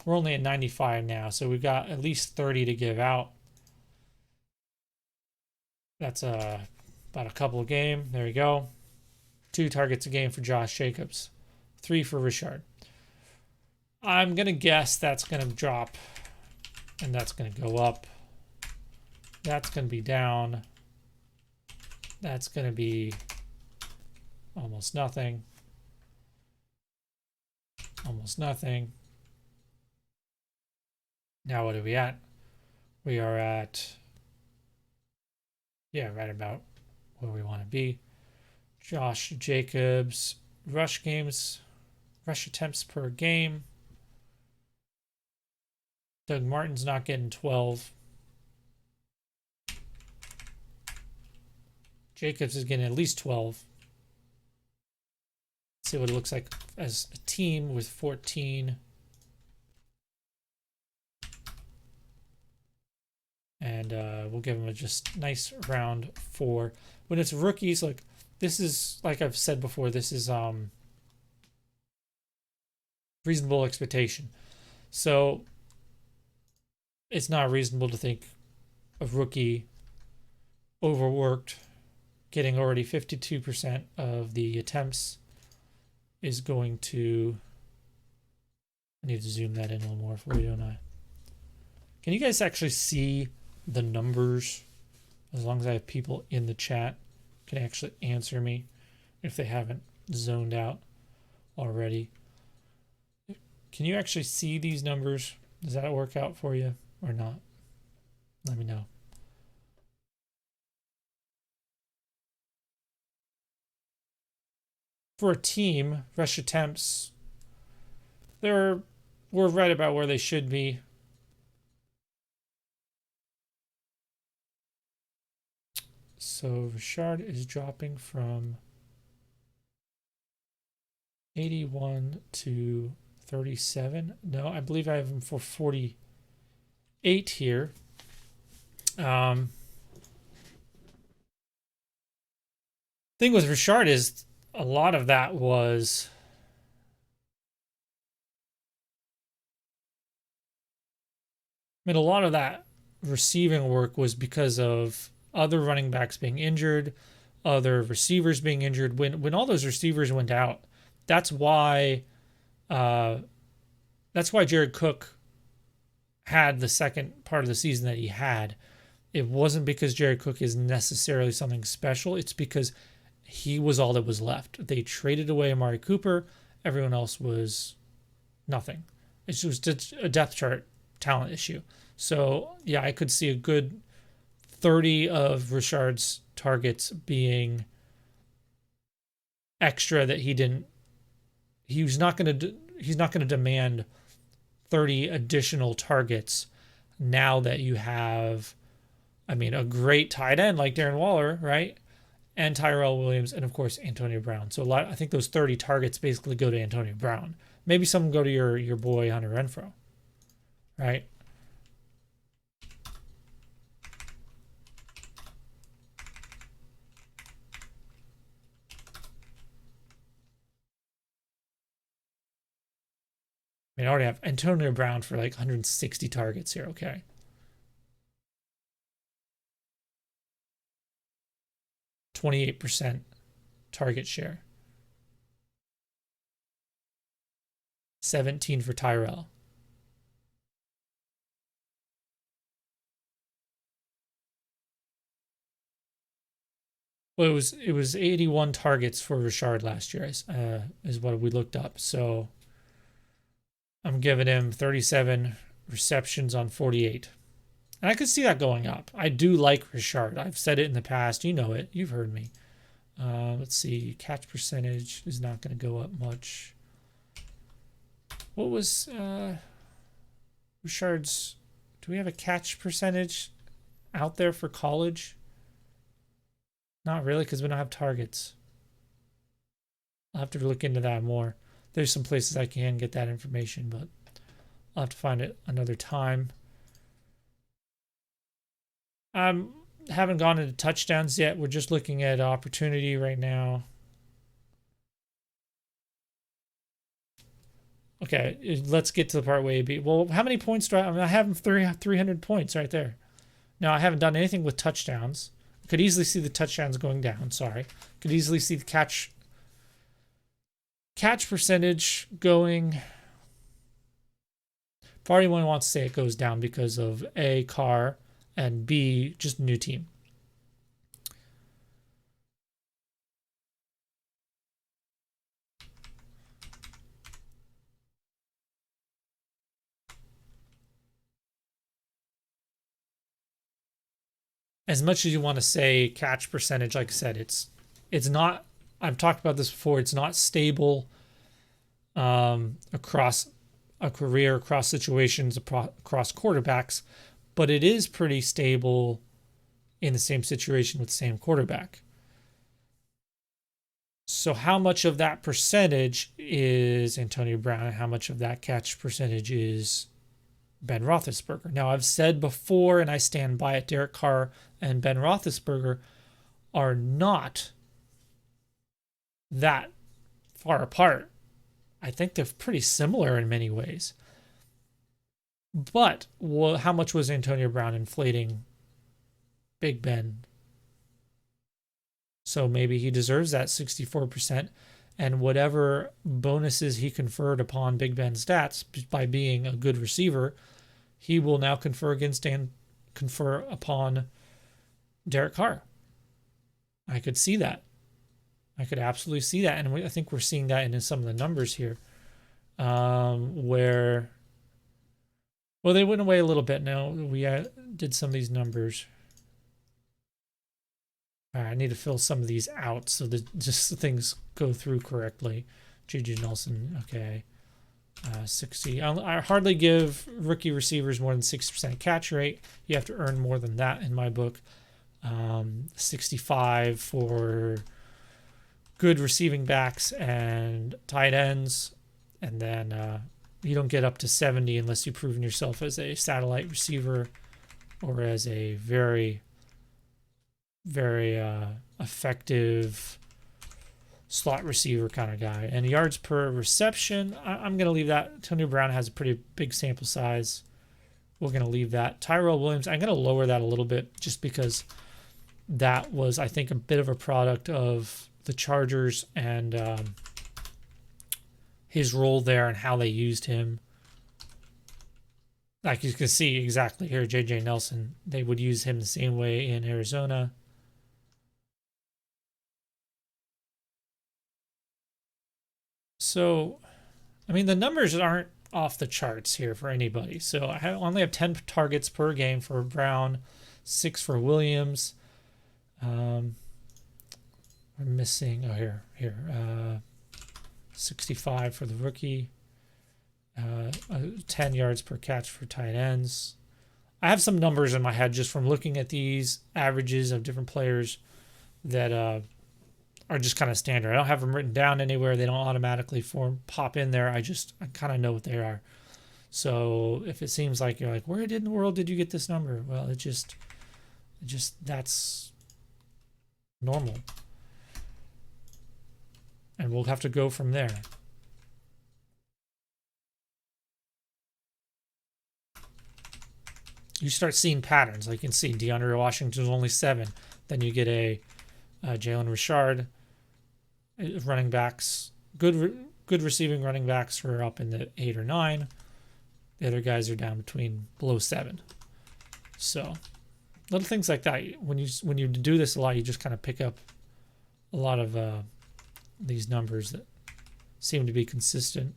we're only at 95 now, so we've got at least 30 to give out. That's about a couple a game. There we go. 2 targets a game for Josh Jacobs. 3 for Richard. I'm going to guess that's going to drop, and that's going to go up. That's going to be down. That's going to be almost nothing. Almost nothing. Now what are we at? We are at, yeah, right about where we want to be. Josh Jacobs, rush attempts per game. Doug Martin's not getting 12. Jacobs is getting at least 12. Let's see what it looks like as a team with 14. And we'll give him a just nice round 4. When it's rookies, like this is, like I've said before, this is reasonable expectation. So it's not reasonable to think a rookie overworked, getting already 52% of the attempts is going to, I need to zoom that in a little more for you, don't I? Can you guys actually see the numbers? As long as I have people in the chat can actually answer me if they haven't zoned out already. Can you actually see these numbers? Does that work out for you or not? Let me know. For a team, rush attempts, we're right about where they should be. So Richard is dropping from 81 to 37. No, I believe I have him for 48 here. Thing with Richard is a lot of that was a lot of that receiving work was because of other running backs being injured, other receivers being injured. When all those receivers went out, that's why Jared Cook had the second part of the season that he had. It wasn't because Jared Cook is necessarily something special. It's because he was all that was left. They traded away Amari Cooper. Everyone else was nothing. It's just a depth chart talent issue. So, yeah, I could see a good 30 of Richard's targets being extra that he's not going to demand 30 additional targets now that you have, I mean, a great tight end like Darren Waller, right? And Tyrell Williams, and of course Antonio Brown. So I think those 30 targets basically go to Antonio Brown. Maybe some go to your boy Hunter Renfrow, right? I mean, I already have Antonio Brown for like 160 targets here. Okay. 28% target share. 17 for Tyrell. Well, it was 81 targets for Richard last year, is what we looked up. So I'm giving him 37 receptions on 48. And I could see that going up. I do like Richard. I've said it in the past. You know it. You've heard me. Let's see. Catch percentage is not going to go up much. What was Richard's? Do we have a catch percentage out there for college? Not really, because we don't have targets. I'll have to look into that more. There's some places I can get that information, but I'll have to find it another time. Haven't gone into touchdowns yet. We're just looking at opportunity right now. Okay, let's get to the part where A, B. Well, how many points do I have? I mean, I have 300 points right there. Now, I haven't done anything with touchdowns. Could easily see the touchdowns going down. Sorry. Could easily see the catch percentage going. Part of anyone wants to say it goes down because of A, Carr, and B, just a new team. As much as you want to say catch percentage, like I said, it's not. I've talked about this before. It's not stable across a career, across situations, across quarterbacks, but it is pretty stable in the same situation with the same quarterback. So how much of that percentage is Antonio Brown and how much of that catch percentage is Ben Roethlisberger? Now, I've said before, and I stand by it, Derek Carr and Ben Roethlisberger are not that far apart. I think they're pretty similar in many ways. But how much was Antonio Brown inflating Big Ben? So maybe he deserves that 64%, and whatever bonuses he conferred upon Big Ben's stats by being a good receiver, he will now confer upon Derek Carr. I could see that. I could absolutely see that, and I think we're seeing that in some of the numbers here, where, well, they went away a little bit. Now we did some of these numbers. All right, I need to fill some of these out so that just things go through correctly. J.J. Nelson, okay. 60. I hardly give rookie receivers more than 60% catch rate. You have to earn more than that in my book. 65 for good receiving backs and tight ends. And then you don't get up to 70 unless you've proven yourself as a satellite receiver or as a very, very effective slot receiver kind of guy. And yards per reception, I'm going to leave that. Tony Brown has a pretty big sample size. We're going to leave that. Tyrell Williams, I'm going to lower that a little bit just because that was, I think, a bit of a product of the Chargers and his role there and how they used him. Like you can see exactly here, J.J. Nelson, they would use him the same way in Arizona. So, I mean, the numbers aren't off the charts here for anybody. So I only have 10 targets per game for Brown, 6 for Williams. We're missing, 65 for the rookie. 10 yards per catch for tight ends. I have some numbers in my head just from looking at these averages of different players that are just kind of standard. I don't have them written down anywhere. They don't automatically pop in there. I kind of know what they are. So if it seems like you're like, where in the world did you get this number? Well, it just that's normal. And we'll have to go from there. You start seeing patterns. Like you can see DeAndre Washington's only 7. Then you get a Jalen Richard, running backs, good receiving running backs are up in the 8 or 9. The other guys are down below 7. So little things like that. When you do this a lot, you just kind of pick up a lot of these numbers that seem to be consistent.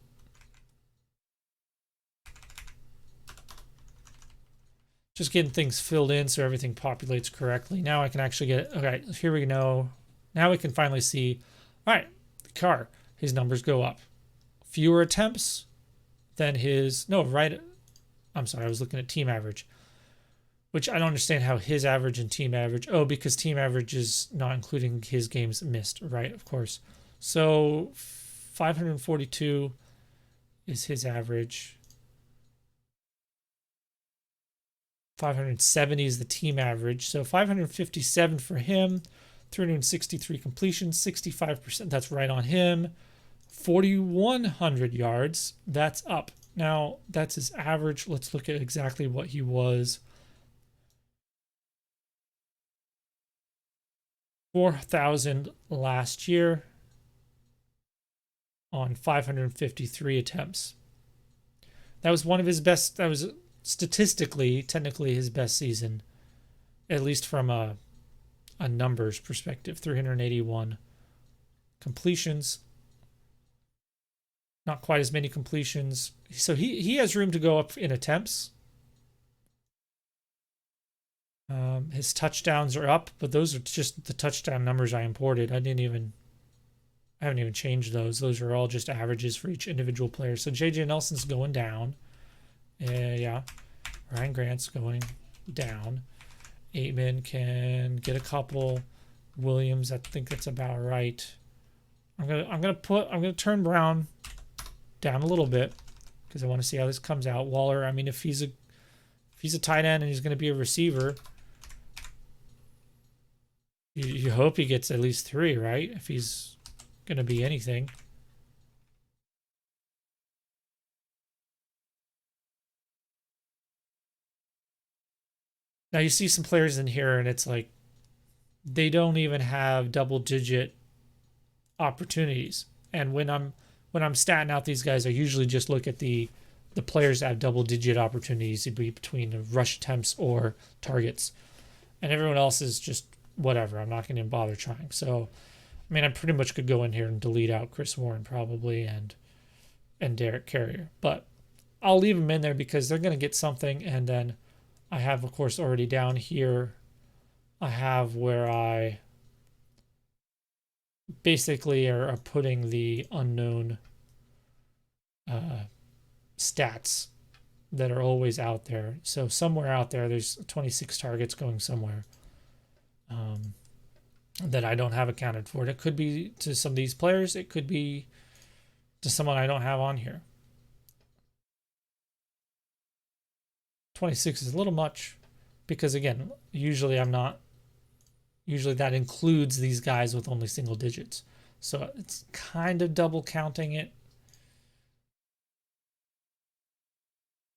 Just getting things filled in so everything populates correctly. Now I can actually get, okay, here we go. Now we can finally see, all right, the car, his numbers go up. Fewer attempts than I'm sorry, I was looking at team average, which I don't understand how his average and team average, because team average is not including his games missed, right? Of course. So 542 is his average. 570 is the team average. So 557 for him, 363 completions, 65%. That's right on him. 4,100 yards. That's up. Now, that's his average. Let's look at exactly what he was. 4,000 last year on 553 attempts. That was one of his best. That was statistically, technically his best season, at least from a numbers perspective. 381 completions, not quite as many completions. So he has room to go up in attempts. His touchdowns are up, but those are just the touchdown numbers I imported. I haven't even changed those. Those are all just averages for each individual player. So JJ Nelson's going down. Yeah, Ryan Grant's going down. Aitman can get a couple. Williams, I think that's about right. I'm gonna turn Brown down a little bit because I want to see how this comes out. Waller, I mean, if he's a tight end and he's gonna be a receiver, you hope he gets at least 3, right? If he's gonna be anything. Now you see some players in here and it's like they don't even have double-digit opportunities. And when I'm statting out these guys, I usually just look at the players that have double-digit opportunities to be between the rush attempts or targets. And everyone else is just whatever. I'm not going to bother trying. So, I mean, I pretty much could go in here and delete out Chris Warren probably and Derek Carrier. But I'll leave them in there because they're going to get something. And then I have, of course, already down here, I have where I basically are putting the unknown stats that are always out there. So somewhere out there, there's 26 targets going somewhere that I don't have accounted for. It could be to some of these players. It could be to someone I don't have on here. 26 is a little much because, again, usually that includes these guys with only single digits. So it's kind of double counting it.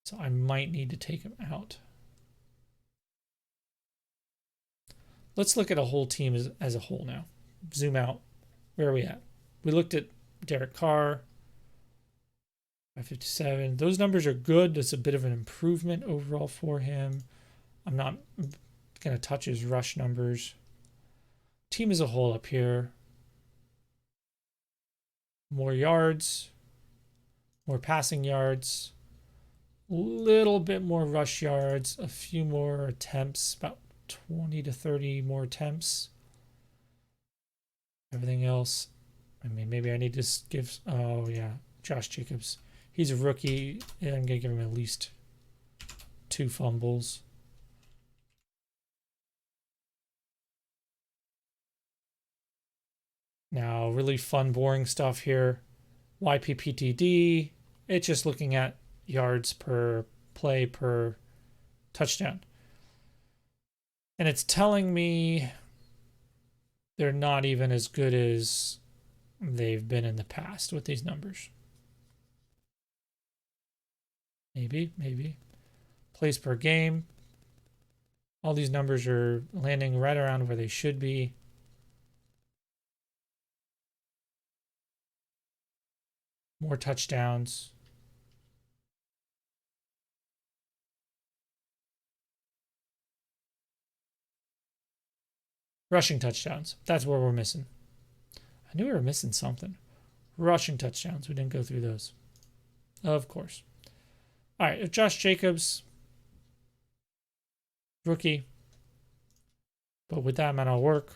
So I might need to take them out. Let's look at a whole team as a whole now. Zoom out. Where are we at? We looked at Derek Carr, 557. Those numbers are good. It's a bit of an improvement overall for him. I'm not going to touch his rush numbers. Team as a whole up here. More yards, more passing yards, a little bit more rush yards, a few more attempts, about 20 to 30 more attempts. Everything else, I mean, maybe I need to give, oh yeah, Josh Jacobs. He's a rookie. Yeah, I'm going to give him at least 2 fumbles. Now, really fun, boring stuff here. YPPTD, it's just looking at yards per play per touchdown. And it's telling me they're not even as good as they've been in the past with these numbers. Maybe. Plays per game. All these numbers are landing right around where they should be. More touchdowns. Rushing touchdowns. That's where we're missing. I knew we were missing something. Rushing touchdowns. We didn't go through those. Of course. All right. If Josh Jacobs, rookie, but with that amount of work,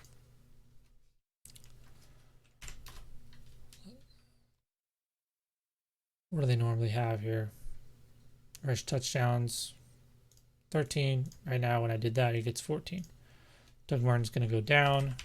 what do they normally have here? Rush touchdowns, 13. Right now, when I did that, he gets 14. Doug Martin's going to go down.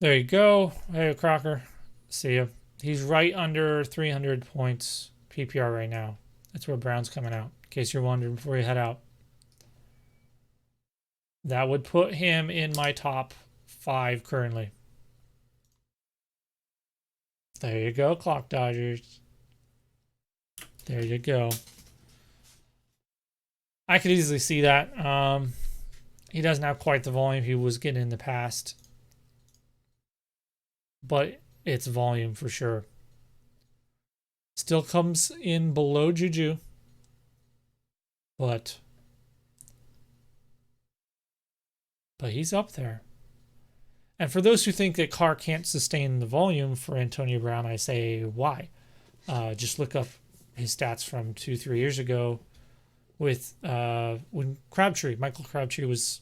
There you go. Hey, Crocker. See ya. He's right under 300 points PPR right now. That's where Brown's coming out, in case you're wondering before you head out. That would put him in my top 5 currently. There you go, Clock Dodgers. There you go. I could easily see that. He doesn't have quite the volume he was getting in the past, but it's volume for sure. Still comes in below Juju, but he's up there. And for those who think that Carr can't sustain the volume for Antonio Brown, I say why? Just look up his stats from 2-3 years ago with when Michael Crabtree was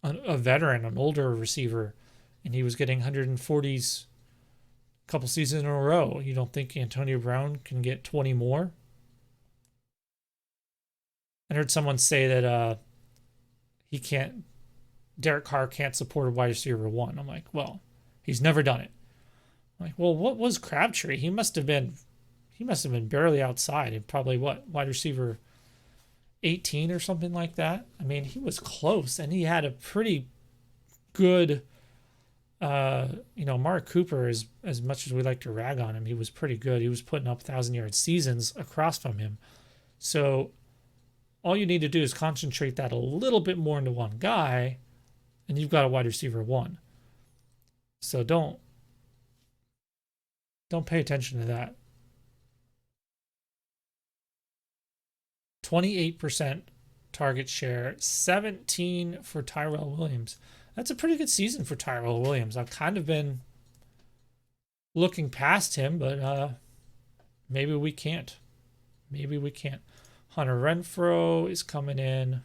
a veteran, an older receiver, and he was getting 140s a couple seasons in a row. You don't think Antonio Brown can get 20 more? I heard someone say that Derek Carr can't support a wide receiver 1. I'm like, well, he's never done it. I'm like, well, what was Crabtree? He must have been barely outside, and probably wide receiver 18 or something like that. I mean, he was close, and he had a pretty good Mark Cooper, as much as we like to rag on him, he was pretty good. He was putting up 1,000-yard seasons across from him. So all you need to do is concentrate that a little bit more into one guy, and you've got a wide receiver 1. So don't pay attention to that. 28% target share, 17 for Tyrell Williams. That's a pretty good season for Tyrell Williams. I've kind of been looking past him, but maybe we can't. Hunter Renfrow is coming in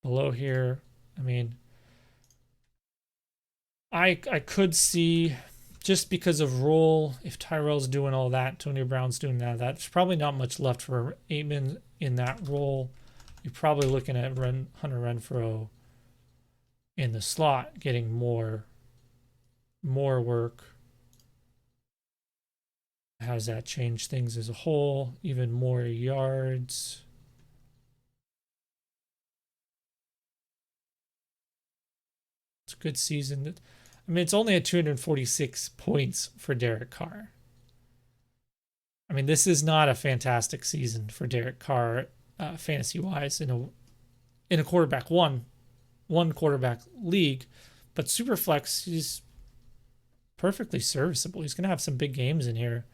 below here. I mean, I could see, just because of role, if Tyrell's doing all that, Antonio Brown's doing that, there's probably not much left for Aitman in that role. You're probably looking at Hunter Renfrow in the slot getting more work. How does that change things as a whole? Even more yards. It's a good season. I mean, it's only at 246 points for Derek Carr. I mean, this is not a fantastic season for Derek Carr fantasy wise in a quarterback one quarterback league, but Superflex he's perfectly serviceable. He's gonna have some big games in here.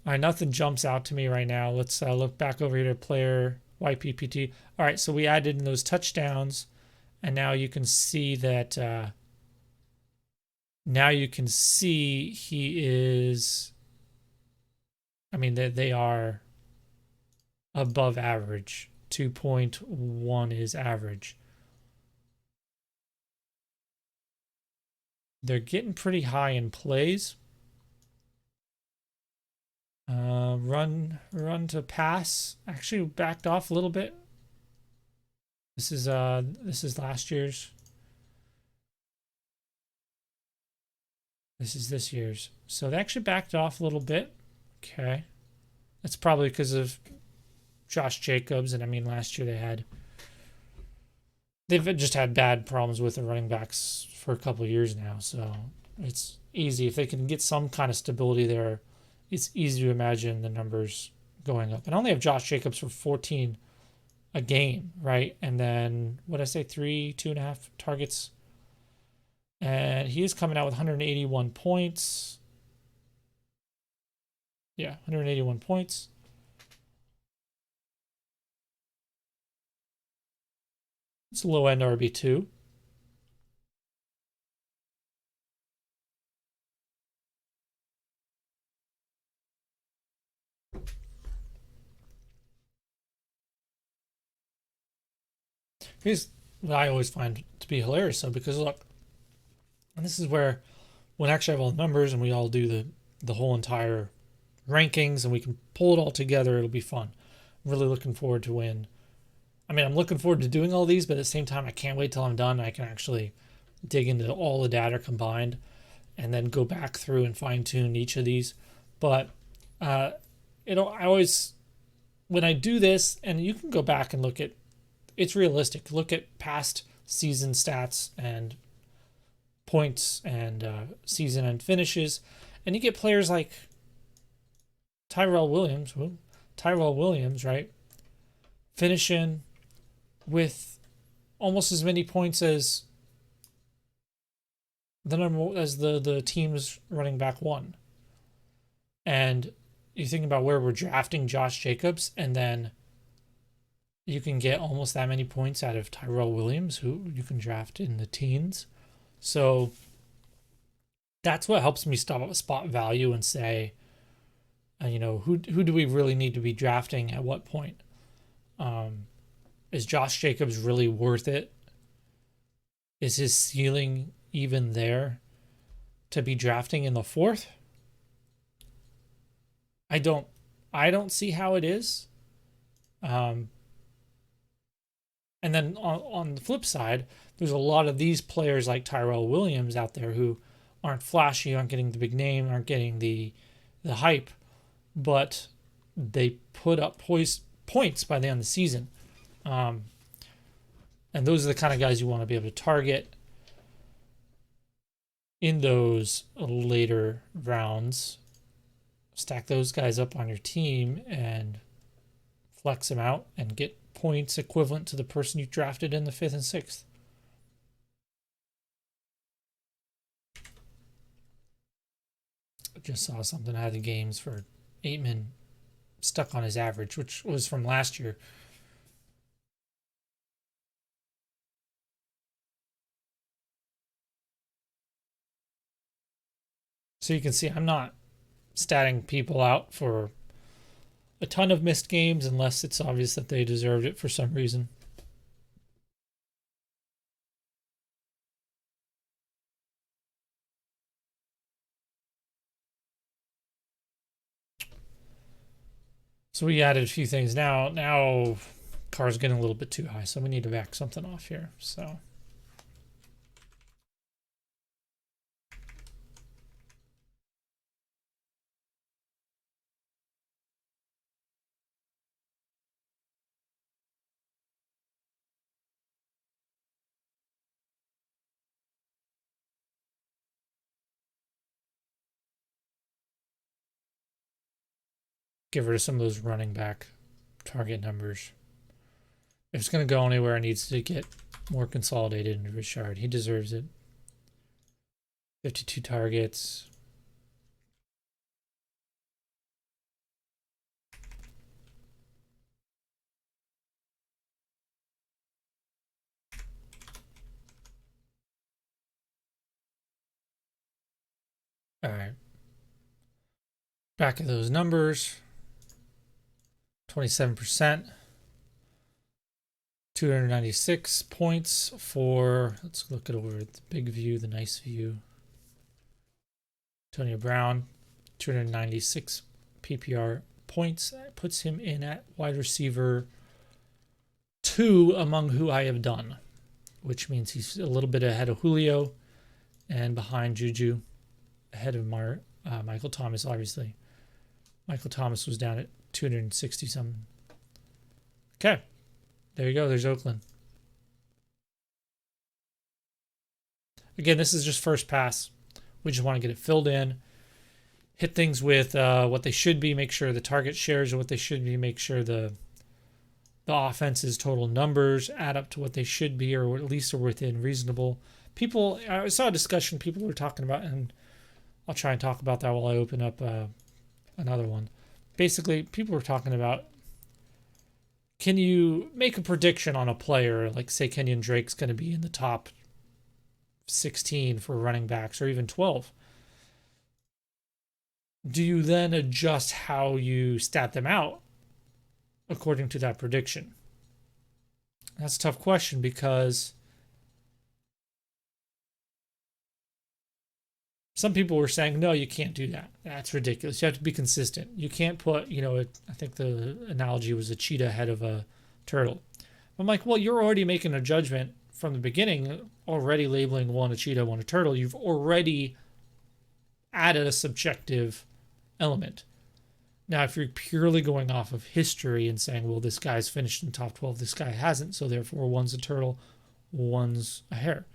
All right, nothing jumps out to me right now. Let's look back over here to player YPPT. All right, so we added in those touchdowns, and now you can see that. Now you can see he is. I mean, they are above average. 2.1 is average. They're getting pretty high in plays. Run to pass actually backed off a little bit. This is last year's. This is this year's. So they actually backed off a little bit. Okay. That's probably because of Josh Jacobs, and I mean last year they've just had bad problems with the running backs for a couple of years now. So it's easy if they can get some kind of stability there. It's easy to imagine the numbers going up. And I only have Josh Jacobs for 14 a game, right? And then what did I say, 2.5 targets, and he is coming out with 181 points. Yeah, 181 points. It's a low end RB2. Here's what I always find to be hilarious, though, because look, and this is where when I actually have all the numbers and we all do the whole entire rankings and we can pull it all together, it'll be fun. I'm really looking forward to when. I mean, I'm looking forward to doing all these, but at the same time, I can't wait till I'm done. I can actually dig into all the data combined and then go back through and fine tune each of these. But I always, when I do this, and you can go back and look at, it's realistic. Look at past season stats and points and season and finishes, and you get players like Tyrell Williams, right? Finishing with almost as many points as the team's running back one. And you think about where we're drafting Josh Jacobs, and then you can get almost that many points out of Tyrell Williams, who you can draft in the teens. So that's what helps me spot value and say, who do we really need to be drafting at what point? Is Josh Jacobs really worth it? Is his ceiling even there to be drafting in the fourth? I don't see how it is. And then on the flip side, there's a lot of these players like Tyrell Williams out there who aren't flashy, aren't getting the big name, aren't getting the hype, but they put up points by the end of the season. And those are the kind of guys you want to be able to target in those later rounds. Stack those guys up on your team and flex them out and get points equivalent to the person you drafted in the 5th and 6th. I just saw something out of the games for Aitman stuck on his average, which was from last year. So you can see I'm not statting people out for a ton of missed games unless it's obvious that they deserved it for some reason. So we added a few things. Now car's getting a little bit too high, so we need to back something off here. So get rid of some of those running back target numbers. If it's going to go anywhere, it needs to get more consolidated into Richard. He deserves it. 52 targets. All right. Back at those numbers. 27%. 296 points for, let's look it over the big view, the nice view. Antonio Brown, 296 PPR points. That puts him in at wide receiver 2 among who I have done, which means he's a little bit ahead of Julio and behind Juju, ahead of Michael Thomas, obviously. Michael Thomas was down at 260 something. Okay. There you go. There's Oakland. Again, this is just first pass. We just want to get it filled in. Hit things with what they should be. Make sure the target shares are what they should be. Make sure the offense's total numbers add up to what they should be, or at least are within reasonable. People, I saw a discussion people were talking about, and I'll try and talk about that while I open up another one. Basically, people were talking about, can you make a prediction on a player, like say Kenyon Drake's going to be in the top 16 for running backs, or even 12? Do you then adjust how you stat them out according to that prediction? That's a tough question, because some people were saying, no, you can't do that. That's ridiculous. You have to be consistent. You can't put, I think the analogy was a cheetah ahead of a turtle. I'm like, well, you're already making a judgment from the beginning, already labeling one a cheetah, one a turtle. You've already added a subjective element. Now, if you're purely going off of history and saying, well, this guy's finished in top 12, this guy hasn't, so therefore one's a turtle, one's a hare.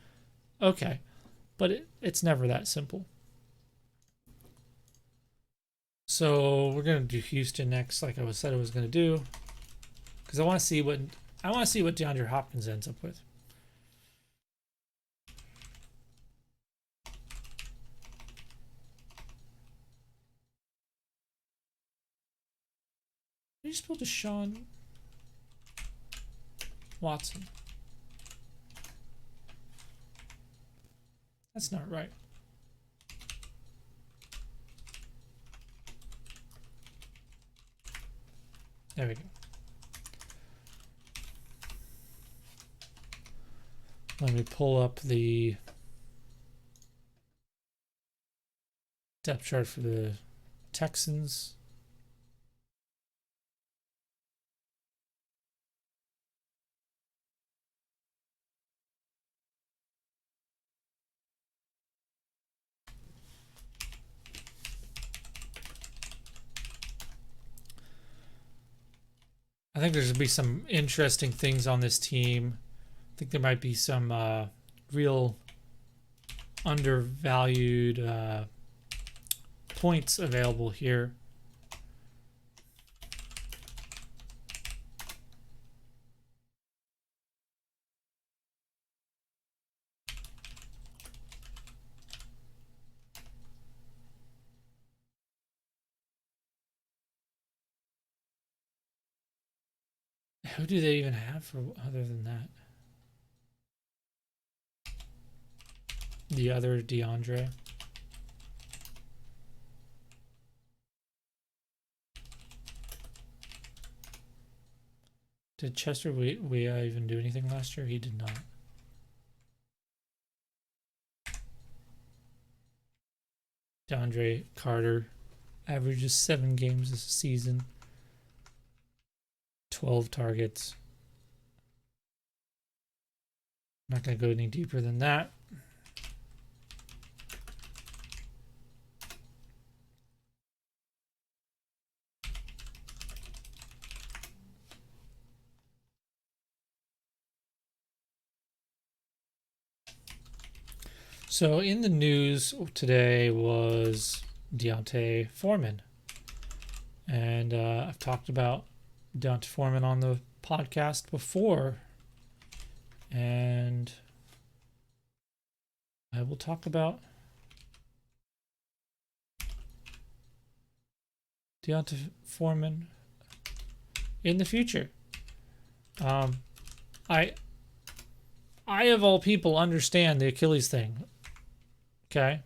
Okay. But it's never that simple. So we're gonna do Houston next, like I said I was gonna do, because I want to see what DeAndre Hopkins ends up with. You spell Deshaun Watson. That's not right. There we go. Let me pull up the depth chart for the Texans. I think there's going to be some interesting things on this team. I think there might be some real undervalued points available here. Who do they even have for other than that? The other DeAndre. Did Chester Weah even do anything last year? He did not. DeAndre Carter averages 7 games this season. 12 targets. I'm not going to go any deeper than that. So in the news today was Deontay Foreman. And I've talked about Deontay Foreman on the podcast before. And I will talk about Deontay Foreman in the future. I of all people understand the Achilles thing. Okay?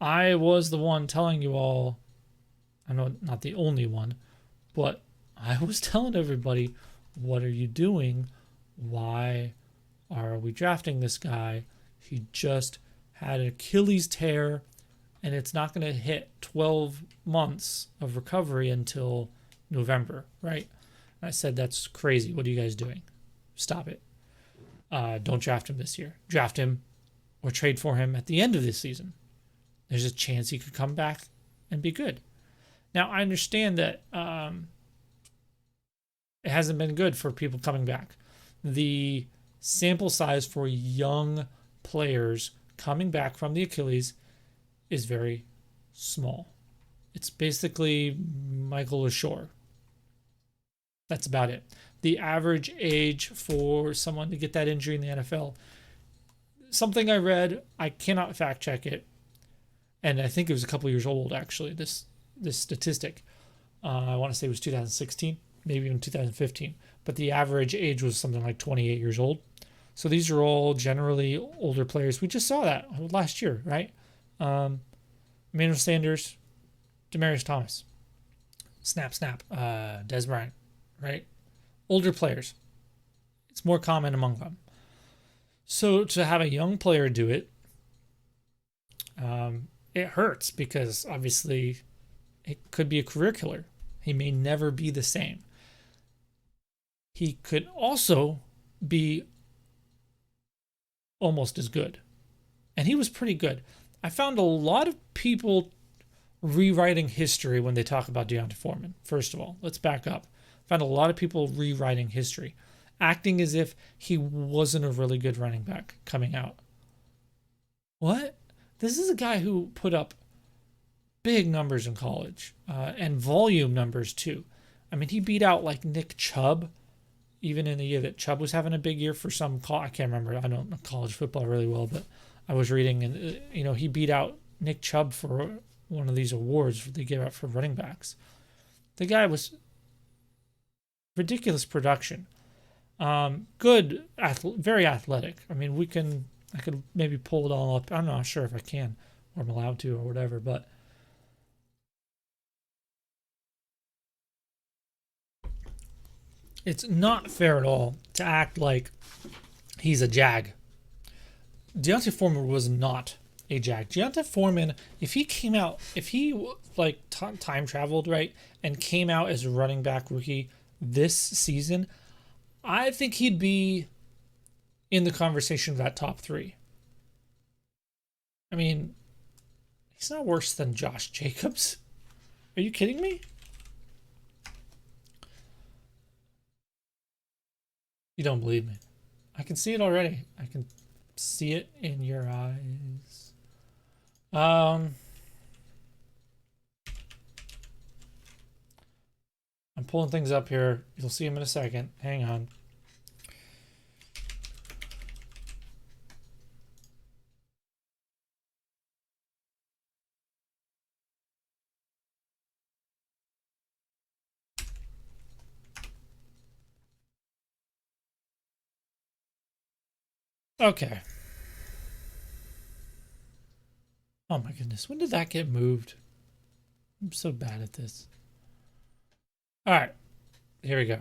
I was the one telling you all, I know not the only one, but I was telling everybody, what are you doing? Why are we drafting this guy? He just had an Achilles tear, and it's not going to hit 12 months of recovery until November, right? And I said, that's crazy. What are you guys doing? Stop it. Don't draft him this year. Draft him or trade for him at the end of this season. There's a chance he could come back and be good. Now, I understand that it hasn't been good for people coming back. The sample size for young players coming back from the Achilles is very small. It's basically Michael LaShore. That's about it. The average age for someone to get that injury in the NFL, something I read, I cannot fact check it, and I think it was a couple years old actually, this statistic. I want to say it was 2016, maybe even 2015, but the average age was something like 28 years old. So these are all generally older players. We just saw that last year, right? Emmanuel Sanders, Demaryius Thomas, snap, Des Bryant, right? Older players. It's more common among them. So to have a young player do it, it hurts because obviously it could be a career killer. He may never be the same. He could also be almost as good. And he was pretty good. I found a lot of people rewriting history when they talk about Deontay Foreman. First of all, let's back up. I found a lot of people rewriting history, acting as if he wasn't a really good running back coming out. What? This is a guy who put up big numbers in college and volume numbers too. I mean, he beat out like Nick Chubb, even in the year that Chubb was having a big year for some I can't remember. I don't know college football really well, but I was reading and he beat out Nick Chubb for one of these awards they give out for running backs. The guy was ridiculous production. Good, very athletic. I mean, I could maybe pull it all up. I'm not sure if I can or I'm allowed to or whatever, but it's not fair at all to act like he's a jag. Deontay Foreman was not a jag. Deontay Foreman, if he time traveled, right, and came out as a running back rookie this season, I think he'd be in the conversation of that top 3. I mean, he's not worse than Josh Jacobs. Are you kidding me? You don't believe me. I can see it already. I can see it in your eyes. I'm pulling things up here. You'll see them in a second. Hang on. Okay. Oh my goodness. When did that get moved? I'm so bad at this. All right. Here we go.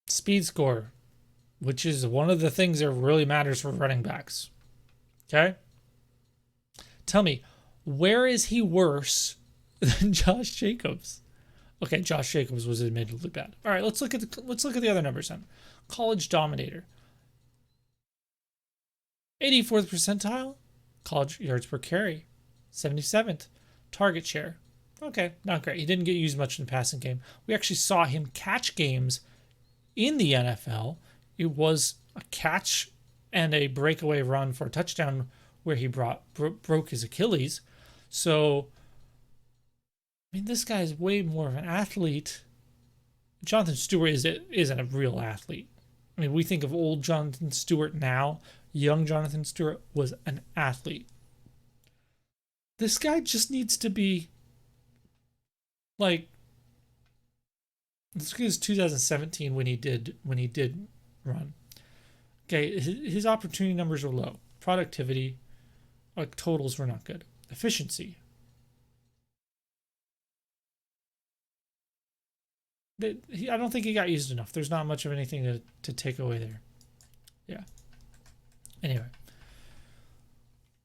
Speed score, which is one of the things that really matters for running backs. Okay? Tell me, where is he worse than Josh Jacobs? Okay, Josh Jacobs was admittedly bad. All right, let's look at the other numbers then. College dominator. 84th percentile. College yards per carry. 77th. Target share. Okay, not great. He didn't get used much in the passing game. We actually saw him catch games in the NFL. It was a catch and a breakaway run for a touchdown where he broke his Achilles. So I mean, this guy is way more of an athlete. Jonathan Stewart isn't a real athlete. I mean, we think of old Jonathan Stewart now. Young Jonathan Stewart was an athlete. This guy just needs to be like, let's look at his 2017 when he did run. Okay, his opportunity numbers were low. Productivity, like totals were not good. Efficiency. I don't think he got used enough. There's not much of anything to take away there. Yeah. Anyway,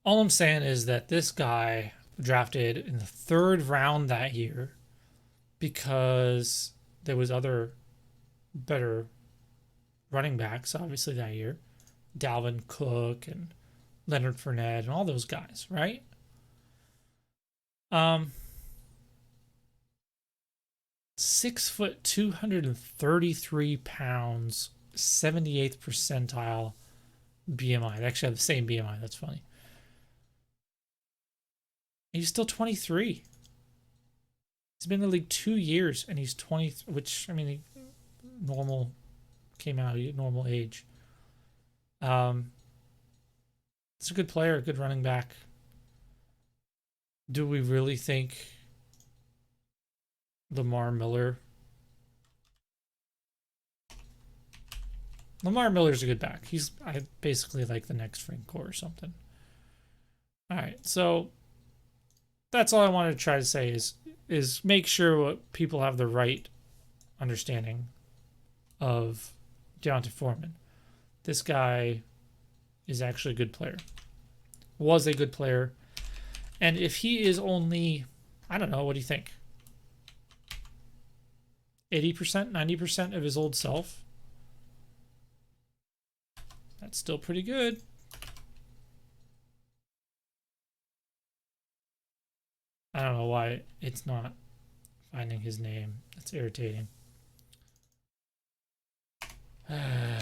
all I'm saying is that this guy drafted in the third round that year because there was other better running backs, obviously, that year. Dalvin Cook and Leonard Fournette and all those guys, right? Um, 6 foot, 233 pounds, 78th percentile BMI. They actually have the same BMI. That's funny. He's still 23. He's been in the league 2 years and he's 20, which, I mean, normal, came out at normal age. It's a good player, a good running back. Do we really think Lamar Miller's a good back. I basically like the next Frank Gore or something. All right, so that's all I wanted to try to say is make sure what people have the right understanding of Deontay Foreman. This guy is actually a good player. Was a good player. And if he is only, I don't know, what do you think? 80%, 90% of his old self? That's still pretty good. I don't know why it's not finding his name. That's irritating. I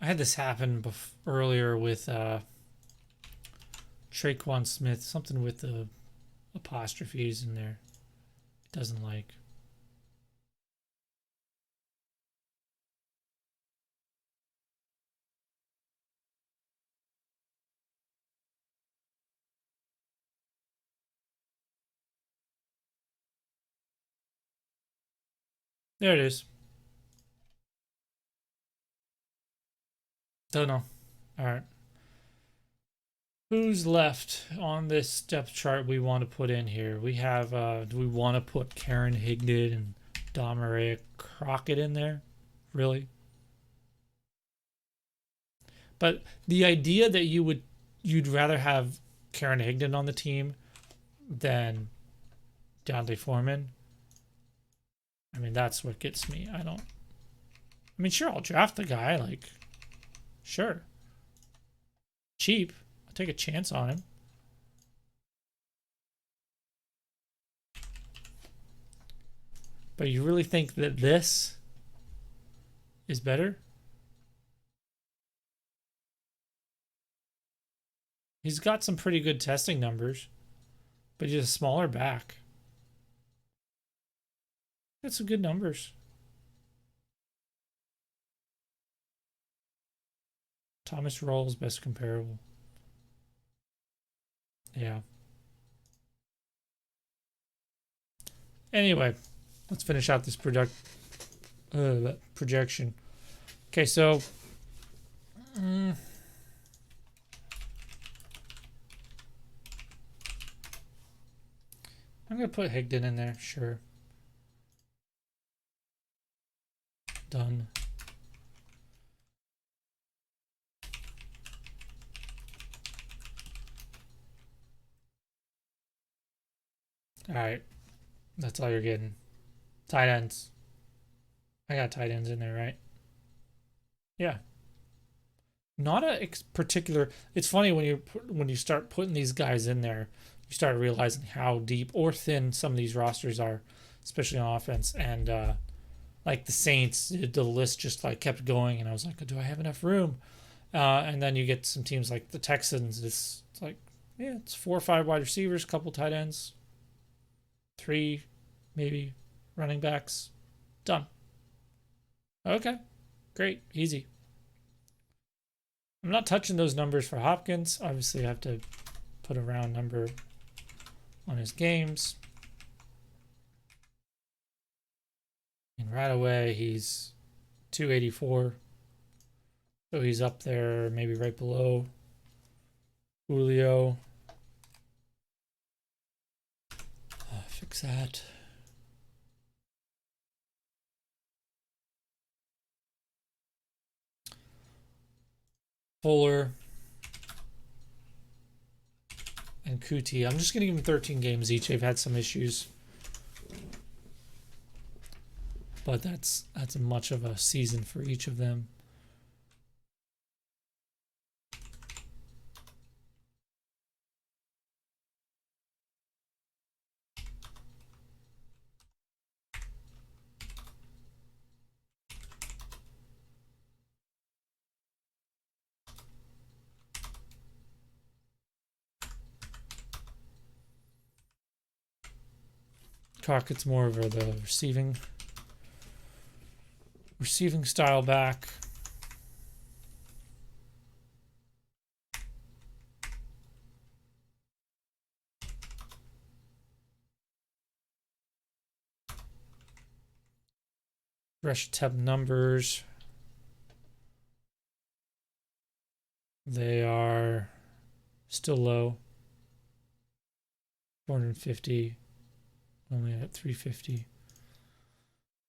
had this happen earlier with Traquan Smith, something with the apostrophes in there. It doesn't like. There it is. Don't know. All right. Who's left on this depth chart we want to put in here? We have, do we want to put Karen Higdon and Damaria Crockett in there? Really? But the idea that you'd rather have Karen Higdon on the team than Deontay Foreman, I mean, that's what gets me. I mean, sure, I'll draft the guy, like, sure. Cheap. I'll take a chance on him. But you really think that this is better? He's got some pretty good testing numbers, but he's a smaller back. That's some good numbers. Thomas Rawls, best comparable. Yeah. Anyway, let's finish out this projection. Okay, so I'm gonna put Higdon in there. Sure. Done. All right, that's all you're getting. Tight ends. I got tight ends in there, right? Yeah. Not a particular. It's funny when you start putting these guys in there. you start realizing how deep or thin some of these rosters are, especially on offense. And like the Saints, the list just like kept going, and I was like, do I have enough room? And then you get some teams like the Texans. It's like, yeah, it's 4 or 5 wide receivers, couple tight ends, 3 maybe running backs, done. Okay, great, easy. I'm not touching those numbers for Hopkins. Obviously, I have to put a round number on his games. And right away, he's 284. So he's up there, maybe right below Julio. Fix that. Fuller and Kuti. I'm just going to give them 13 games each. They've had some issues. But that's much of a season for each of them. Crockett's more of the receiving style back. Rush attempt numbers. They are still low. 450. Only at 350.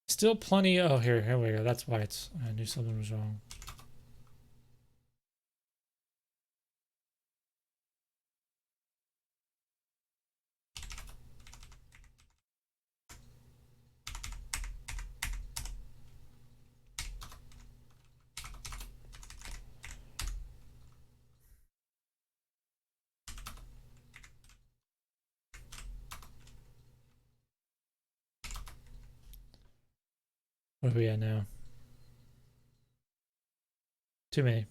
Still plenty. Oh, here we go. That's why I knew something was wrong. What are we at now? Too many.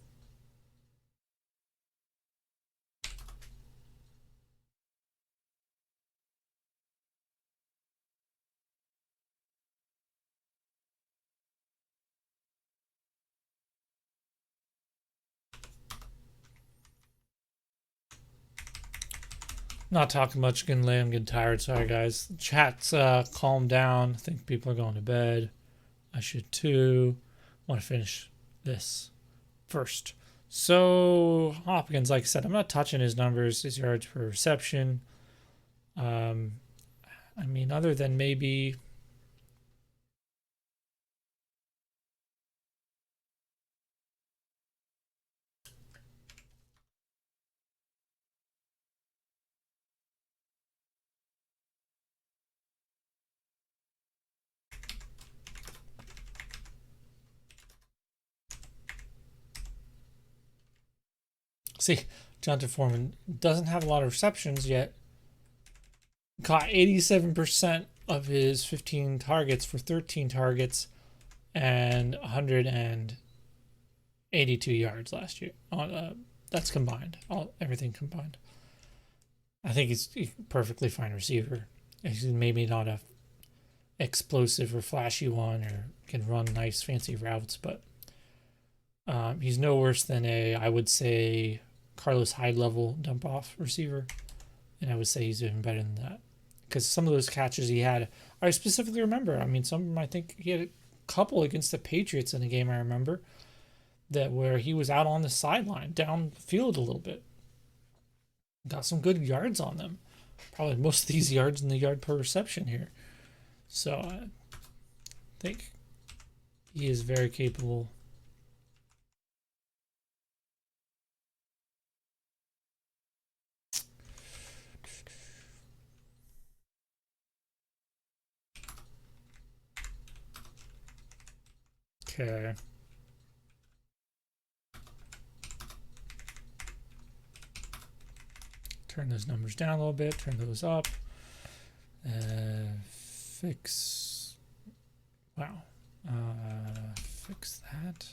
Not talking much. I'm getting tired. Sorry, guys. Chat's calm down. I think people are going to bed. I should too. Want to finish this first. So Hopkins, like I said, I'm not touching his numbers, his yards per reception. I mean, other than maybe see, Jonathan Foreman doesn't have a lot of receptions yet. Caught 87% of his 15 targets for 13 targets and 182 yards last year. That's combined, everything combined. I think he's a perfectly fine receiver. He's maybe not a explosive or flashy one, or can run nice fancy routes, but he's no worse than I would say, Carlos Hyde level dump off receiver, and I would say he's even better than that, because some of those catches he had, I specifically remember. I mean, some of them, I think he had a couple against the Patriots in a game I remember that where he was out on the sideline, downfield a little bit, got some good yards on them. Probably most of these yards in the yard per reception here. So I think he is very capable. Okay. Turn those numbers down a little bit, turn those up. Fix. Wow. Fix that.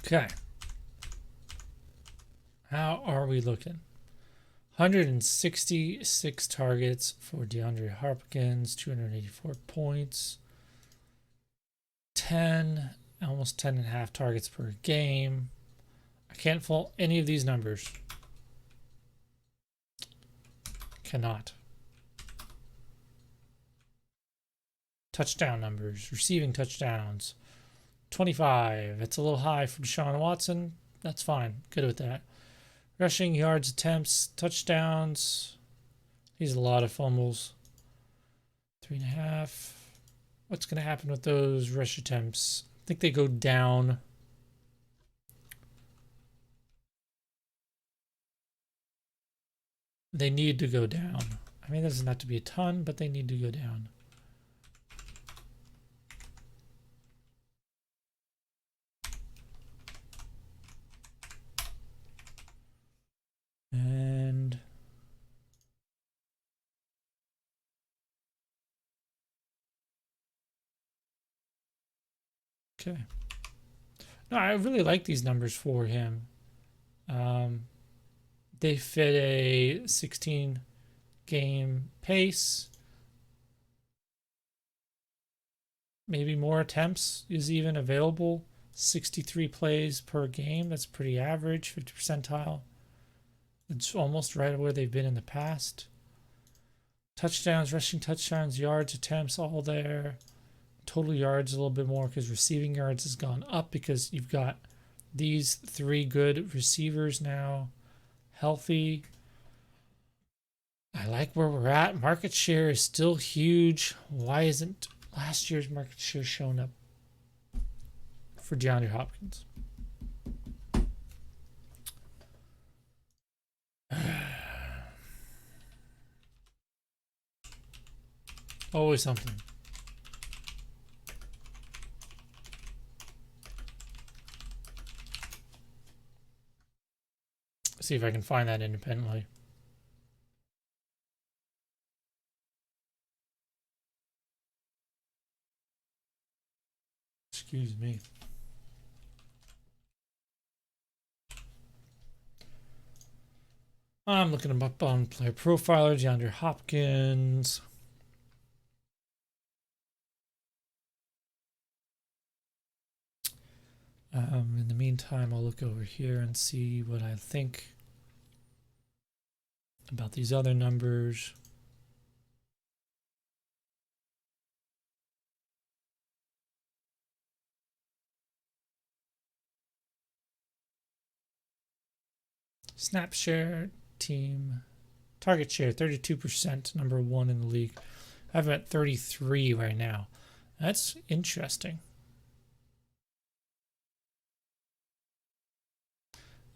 Okay. How are we looking? 166 targets for DeAndre Hopkins, 284 points, 10, almost 10 and a half targets per game. I can't fault any of these numbers. Cannot. Touchdown numbers, receiving touchdowns, 25. It's a little high for Deshaun Watson. That's fine. Good with that. Rushing yards, attempts, touchdowns. He's a lot of fumbles. 3.5. What's going to happen with those rush attempts? I think they go down. They need to go down. I mean, it doesn't have to be a ton, but they need to go down. And okay. No, I really like these numbers for him. They fit a 16 game pace. Maybe more attempts is even available. 63 plays per game. That's pretty average, 50 percentile. It's almost right where they've been in the past. Touchdowns, rushing touchdowns, yards, attempts, all there. Total yards a little bit more because receiving yards has gone up because you've got these 3 good receivers now healthy. I like where we're at. Market share is still huge. Why isn't last year's market share shown up for DeAndre Hopkins? Always something. See if I can find that independently. Excuse me. I'm looking him up on Player Profiler, DeAndre Hopkins. In the meantime, I'll look over here and see what I think about these other numbers. Snap share, team, target share, 32%, number 1 in the league. I'm at 33 right now. That's interesting.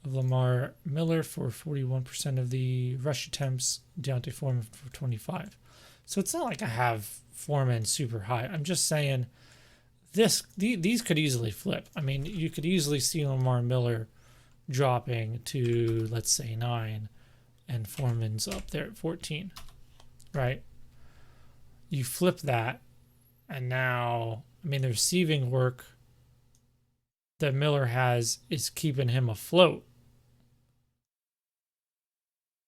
Of Lamar Miller for 41% of the rush attempts, Deontay Foreman for 25. So it's not like I have Foreman super high. I'm just saying these could easily flip. I mean, you could easily see Lamar Miller dropping to, let's say, 9 and Foreman's up there at 14, right? You flip that, and now, I mean, the receiving work that Miller has is keeping him afloat.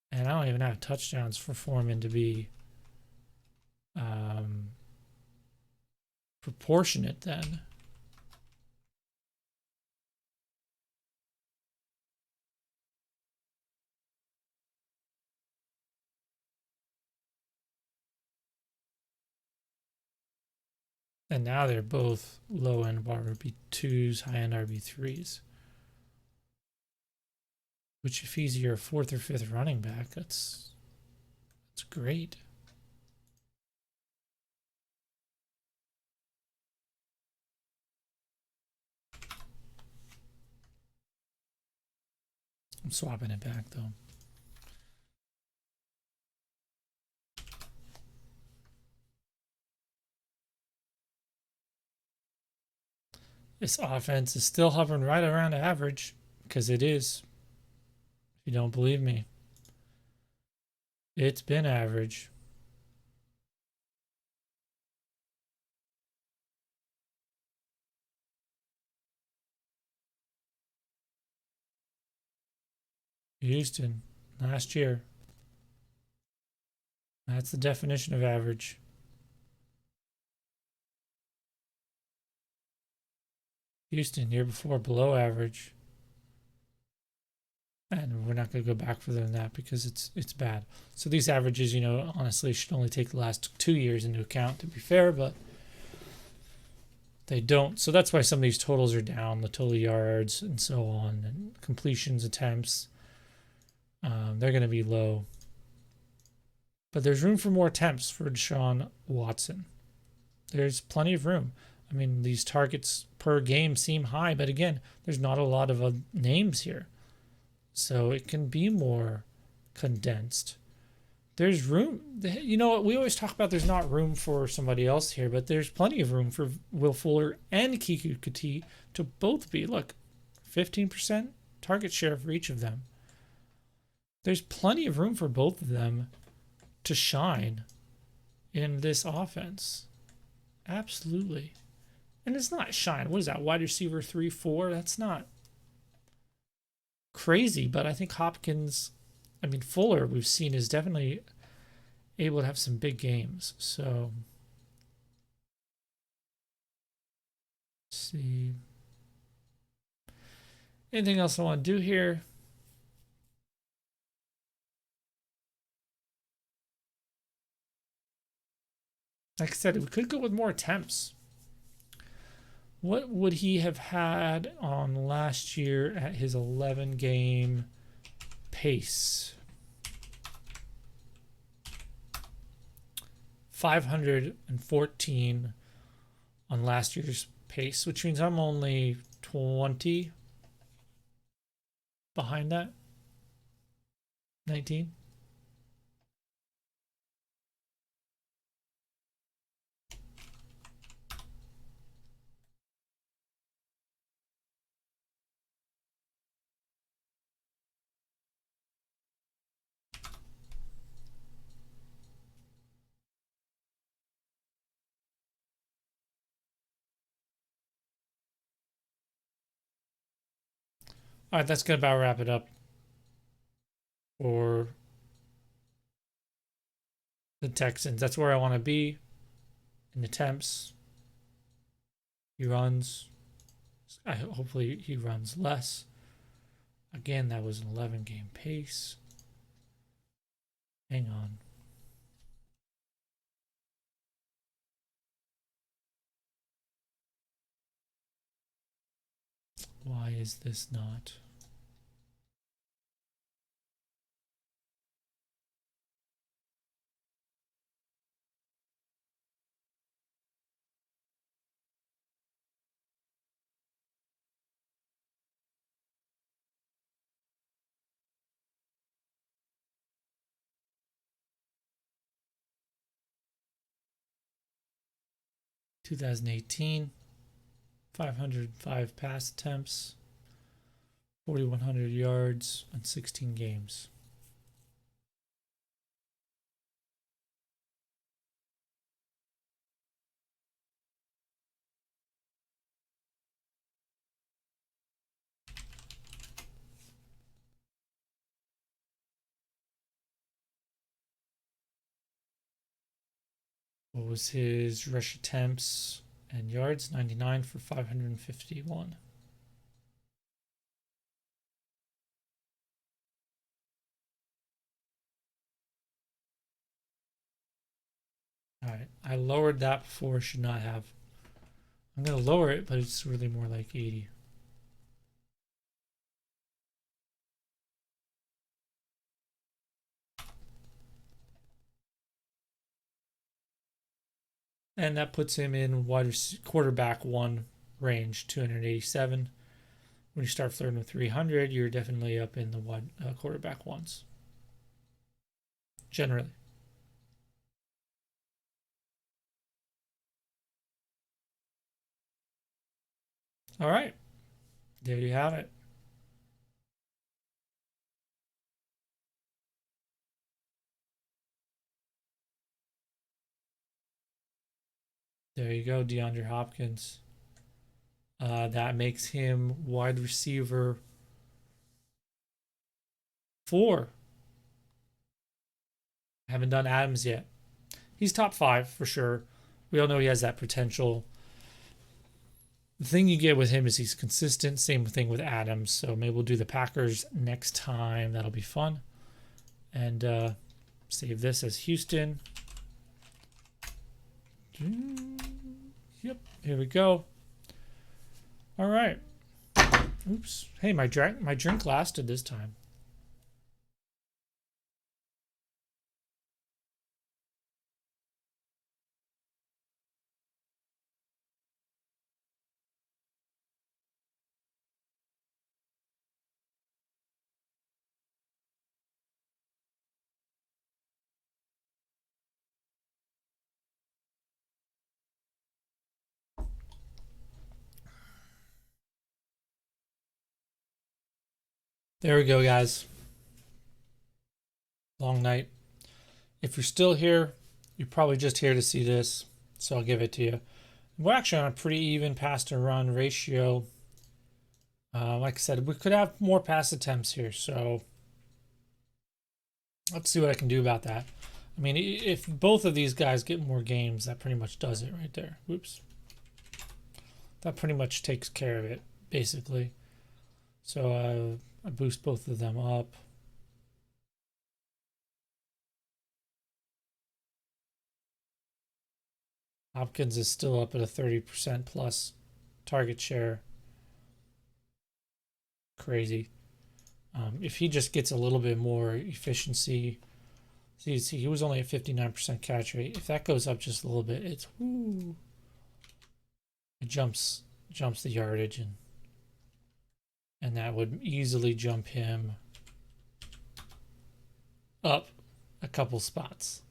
And I don't even have touchdowns for Foreman to be proportionate then. And now they're both low-end RB2s, high-end RB3s. Which, if he's your 4th or 5th running back, that's great. I'm swapping it back, though. This offense is still hovering right around average. because it is. If you don't believe me, it's been average. Houston, last year. That's the definition of average. Houston, year before, below average. And we're not going to go back further than that because it's bad. So these averages, honestly should only take the last 2 years into account, to be fair, but they don't. So that's why some of these totals are down, the total yards and so on, and completions, attempts. They're going to be low. But there's room for more attempts for Deshaun Watson. There's plenty of room. I mean, these targets per game seem high, but again, there's not a lot of names here. So it can be more condensed. There's room. We always talk about there's not room for somebody else here, but there's plenty of room for Will Fuller and Keke Coutee to both be. Look, 15% target share for each of them. There's plenty of room for both of them to shine in this offense. Absolutely. And it's not shine. What is that? Wide receiver 3, 4? That's not crazy, but I think Fuller, we've seen, is definitely able to have some big games. So, let's see. Anything else I want to do here? Like I said, we could go with more attempts. What would he have had on last year at his 11-game pace? 514 on last year's pace, which means I'm only 20 behind that. 19. All right, that's going to about wrap it up for the Texans. That's where I want to be in attempts. He runs. Hopefully he runs less. Again, that was an 11-game pace. Hang on. Why is this not? (2018) 505 pass attempts, 4,100 yards on 16 games. What was his rush attempts and yards? 99 for 551. All right, I lowered that before. Should not have. I'm going to lower it, but it's really more like 80. And that puts him in quarterback 1 range, 287. When you start flirting with 300, you're definitely up in the quarterback 1s. Generally. All right. There you have it. There you go, DeAndre Hopkins. That makes him wide receiver 4. Haven't done Adams yet. He's top 5 for sure. We all know he has that potential. The thing you get with him is he's consistent. Same thing with Adams. So maybe we'll do the Packers next time. That'll be fun. And save this as Houston. Yep, here we go. All right. Oops. Hey, my drink lasted this time. There we go, guys. Long night. If you're still here, you're probably just here to see this, so I'll give it to you. We're actually on a pretty even pass to run ratio. Like I said, we could have more pass attempts here, so let's see what I can do about that. I mean, if both of these guys get more games, that pretty much does it right there. Whoops. That pretty much takes care of it, basically. So I boost both of them up. Hopkins is still up at a 30% plus target share. Crazy. If he just gets a little bit more efficiency, see, he was only at 59% catch rate. If that goes up just a little bit, it's whoo. It jumps the yardage, and that would easily jump him up a couple spots.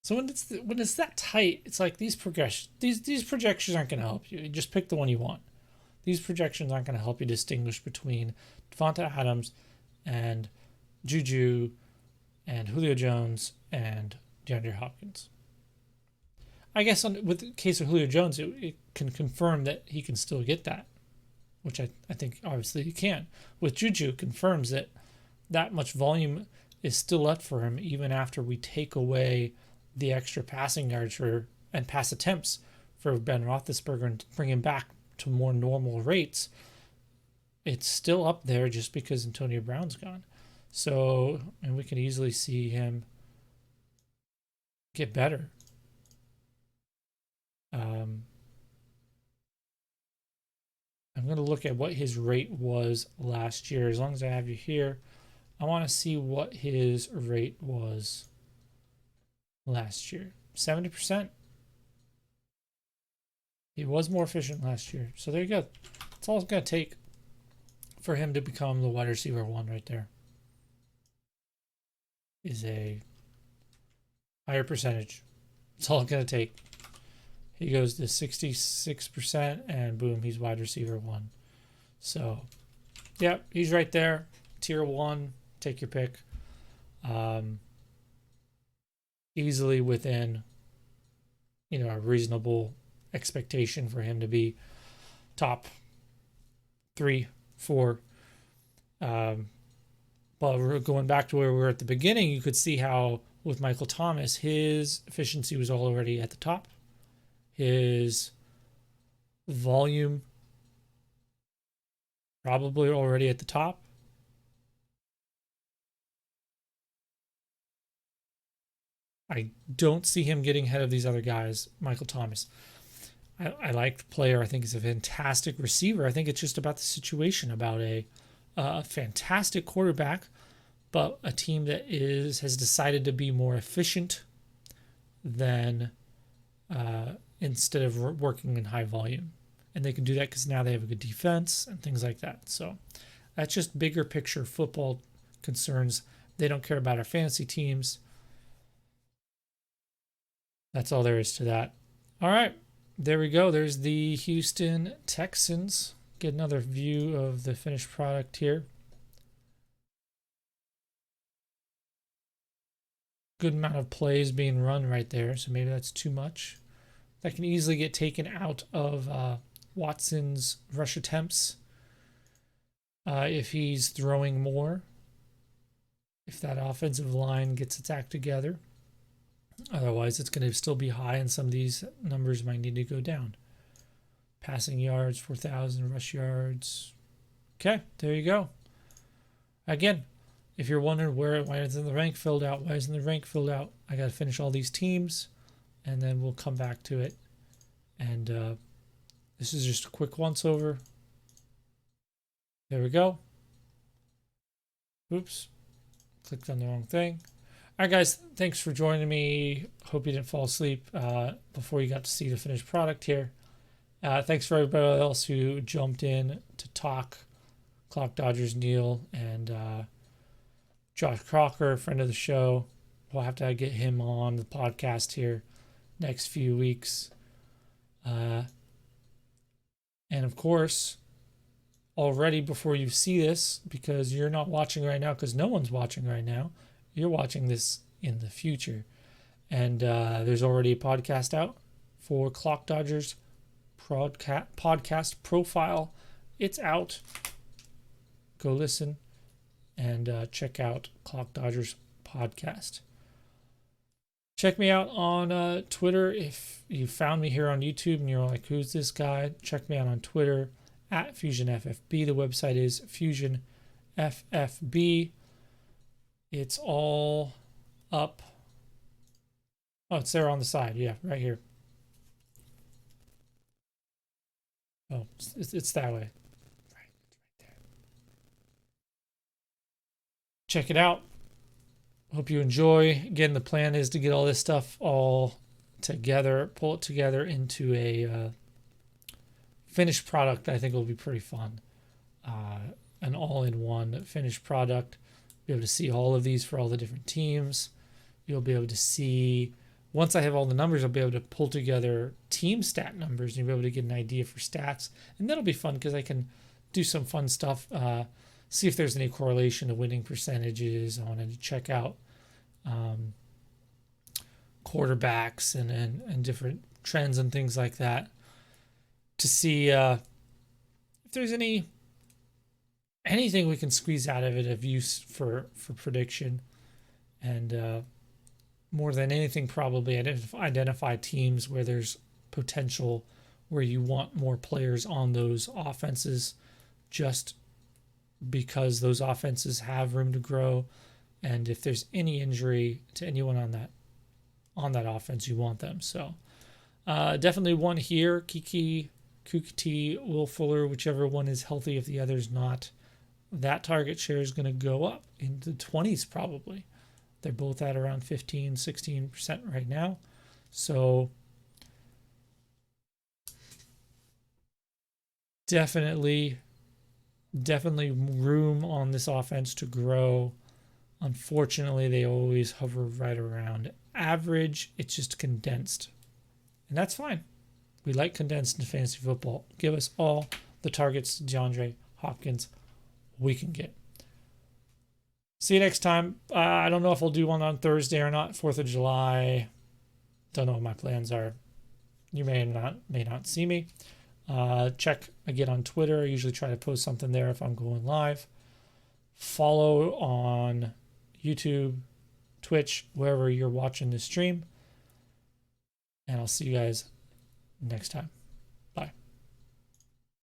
So when it's that tight, it's like these projections aren't going to help you. You just pick the one you want. These projections aren't going to help you distinguish between Devonta Adams and Juju and Julio Jones and DeAndre Hopkins. I guess with the case of Julio Jones, it can confirm that he can still get that, which I think obviously he can. With Juju, it confirms that much volume is still left for him even after we take away the extra passing yards and pass attempts for Ben Roethlisberger and bring him back to more normal rates. It's still up there just because Antonio Brown's gone. So, and we can easily see him get better. I'm going to look at what his rate was last year. As long as I have you here, I want to see what his rate was last year. 70%. He was more efficient last year. So there you go. That's all it's going to take for him to become the wide receiver 1 right there. Is a higher percentage. That's all it's going to take. He goes to 66% and boom, he's wide receiver 1. So, yep, he's right there. Tier 1, take your pick. Easily within, a reasonable expectation for him to be top 3, 4. But we're going back to where we were at the beginning. You could see how with Michael Thomas, his efficiency was already at the top. His volume probably already at the top. I don't see him getting ahead of these other guys. Michael Thomas, I like the player. I think he's a fantastic receiver. I think it's just about the situation, about a fantastic quarterback, but a team that has decided to be more efficient than instead of working in high volume. And they can do that because now they have a good defense and things like that. So that's just bigger picture football concerns. They don't care about our fantasy teams. That's all there is to that. All right, there we go. There's the Houston Texans. Get another view of the finished product here. Good amount of plays being run right there, so maybe that's too much. that can easily get taken out of Watson's rush attempts if he's throwing more, if that offensive line gets its act together. Otherwise, it's going to still be high, and some of these numbers might need to go down. Passing yards, 4,000, rush yards. Okay, there you go. Again, if you're wondering why isn't the rank filled out, I got to finish all these teams, and then we'll come back to it. And this is just a quick once over. There we go. Oops. Clicked on the wrong thing. All right, guys, thanks for joining me. Hope you didn't fall asleep before you got to see the finished product here. Thanks for everybody else who jumped in to talk. Clock Dodgers Neil and Josh Crocker, friend of the show. We'll have to get him on the podcast here next few weeks. And of course, already before you see this, because you're not watching right now, because no one's watching right now, you're watching this in the future. And there's already a podcast out for Clock Dodgers podcast profile. It's out. Go listen and check out Clock Dodgers podcast. Check me out on Twitter. If you found me here on YouTube and you're like, who's this guy? Check me out on Twitter at FusionFFB. The website is FusionFFB. It's all up. Oh, it's there on the side. Yeah, right here. Oh, it's that way. Right there. Check it out. Hope you enjoy. Again, the plan is to get all this stuff all together, pull it together into a finished product that I think will be pretty fun. An all-in-one finished product. Be able to see all of these for all the different teams. You'll be able to see, once I have all the numbers, I'll be able to pull together team stat numbers and you'll be able to get an idea for stats. And that'll be fun because I can do some fun stuff. See if there's any correlation to winning percentages. I wanted to check out quarterbacks and different trends and things like that to see if there's anything we can squeeze out of it of use for prediction. And more than anything, probably identify teams where there's potential, where you want more players on those offenses just because those offenses have room to grow. And if there's any injury to anyone on that offense, you want them. So definitely one here, Kiki, Kukiti, Will Fuller, whichever one is healthy. If the other's not, that target share is going to go up into the 20s probably. They're both at around 15, 16% right now. So definitely room on this offense to grow. Unfortunately, they always hover right around average. It's just condensed. And that's fine. We like condensed in fantasy football. Give us all the targets DeAndre Hopkins we can get. See you next time. I don't know if I'll do one on Thursday or not, 4th of July. Don't know what my plans are. You may not see me. Check again on Twitter. I usually try to post something there if I'm going live. Follow on YouTube, Twitch, wherever you're watching this stream. And I'll see you guys next time.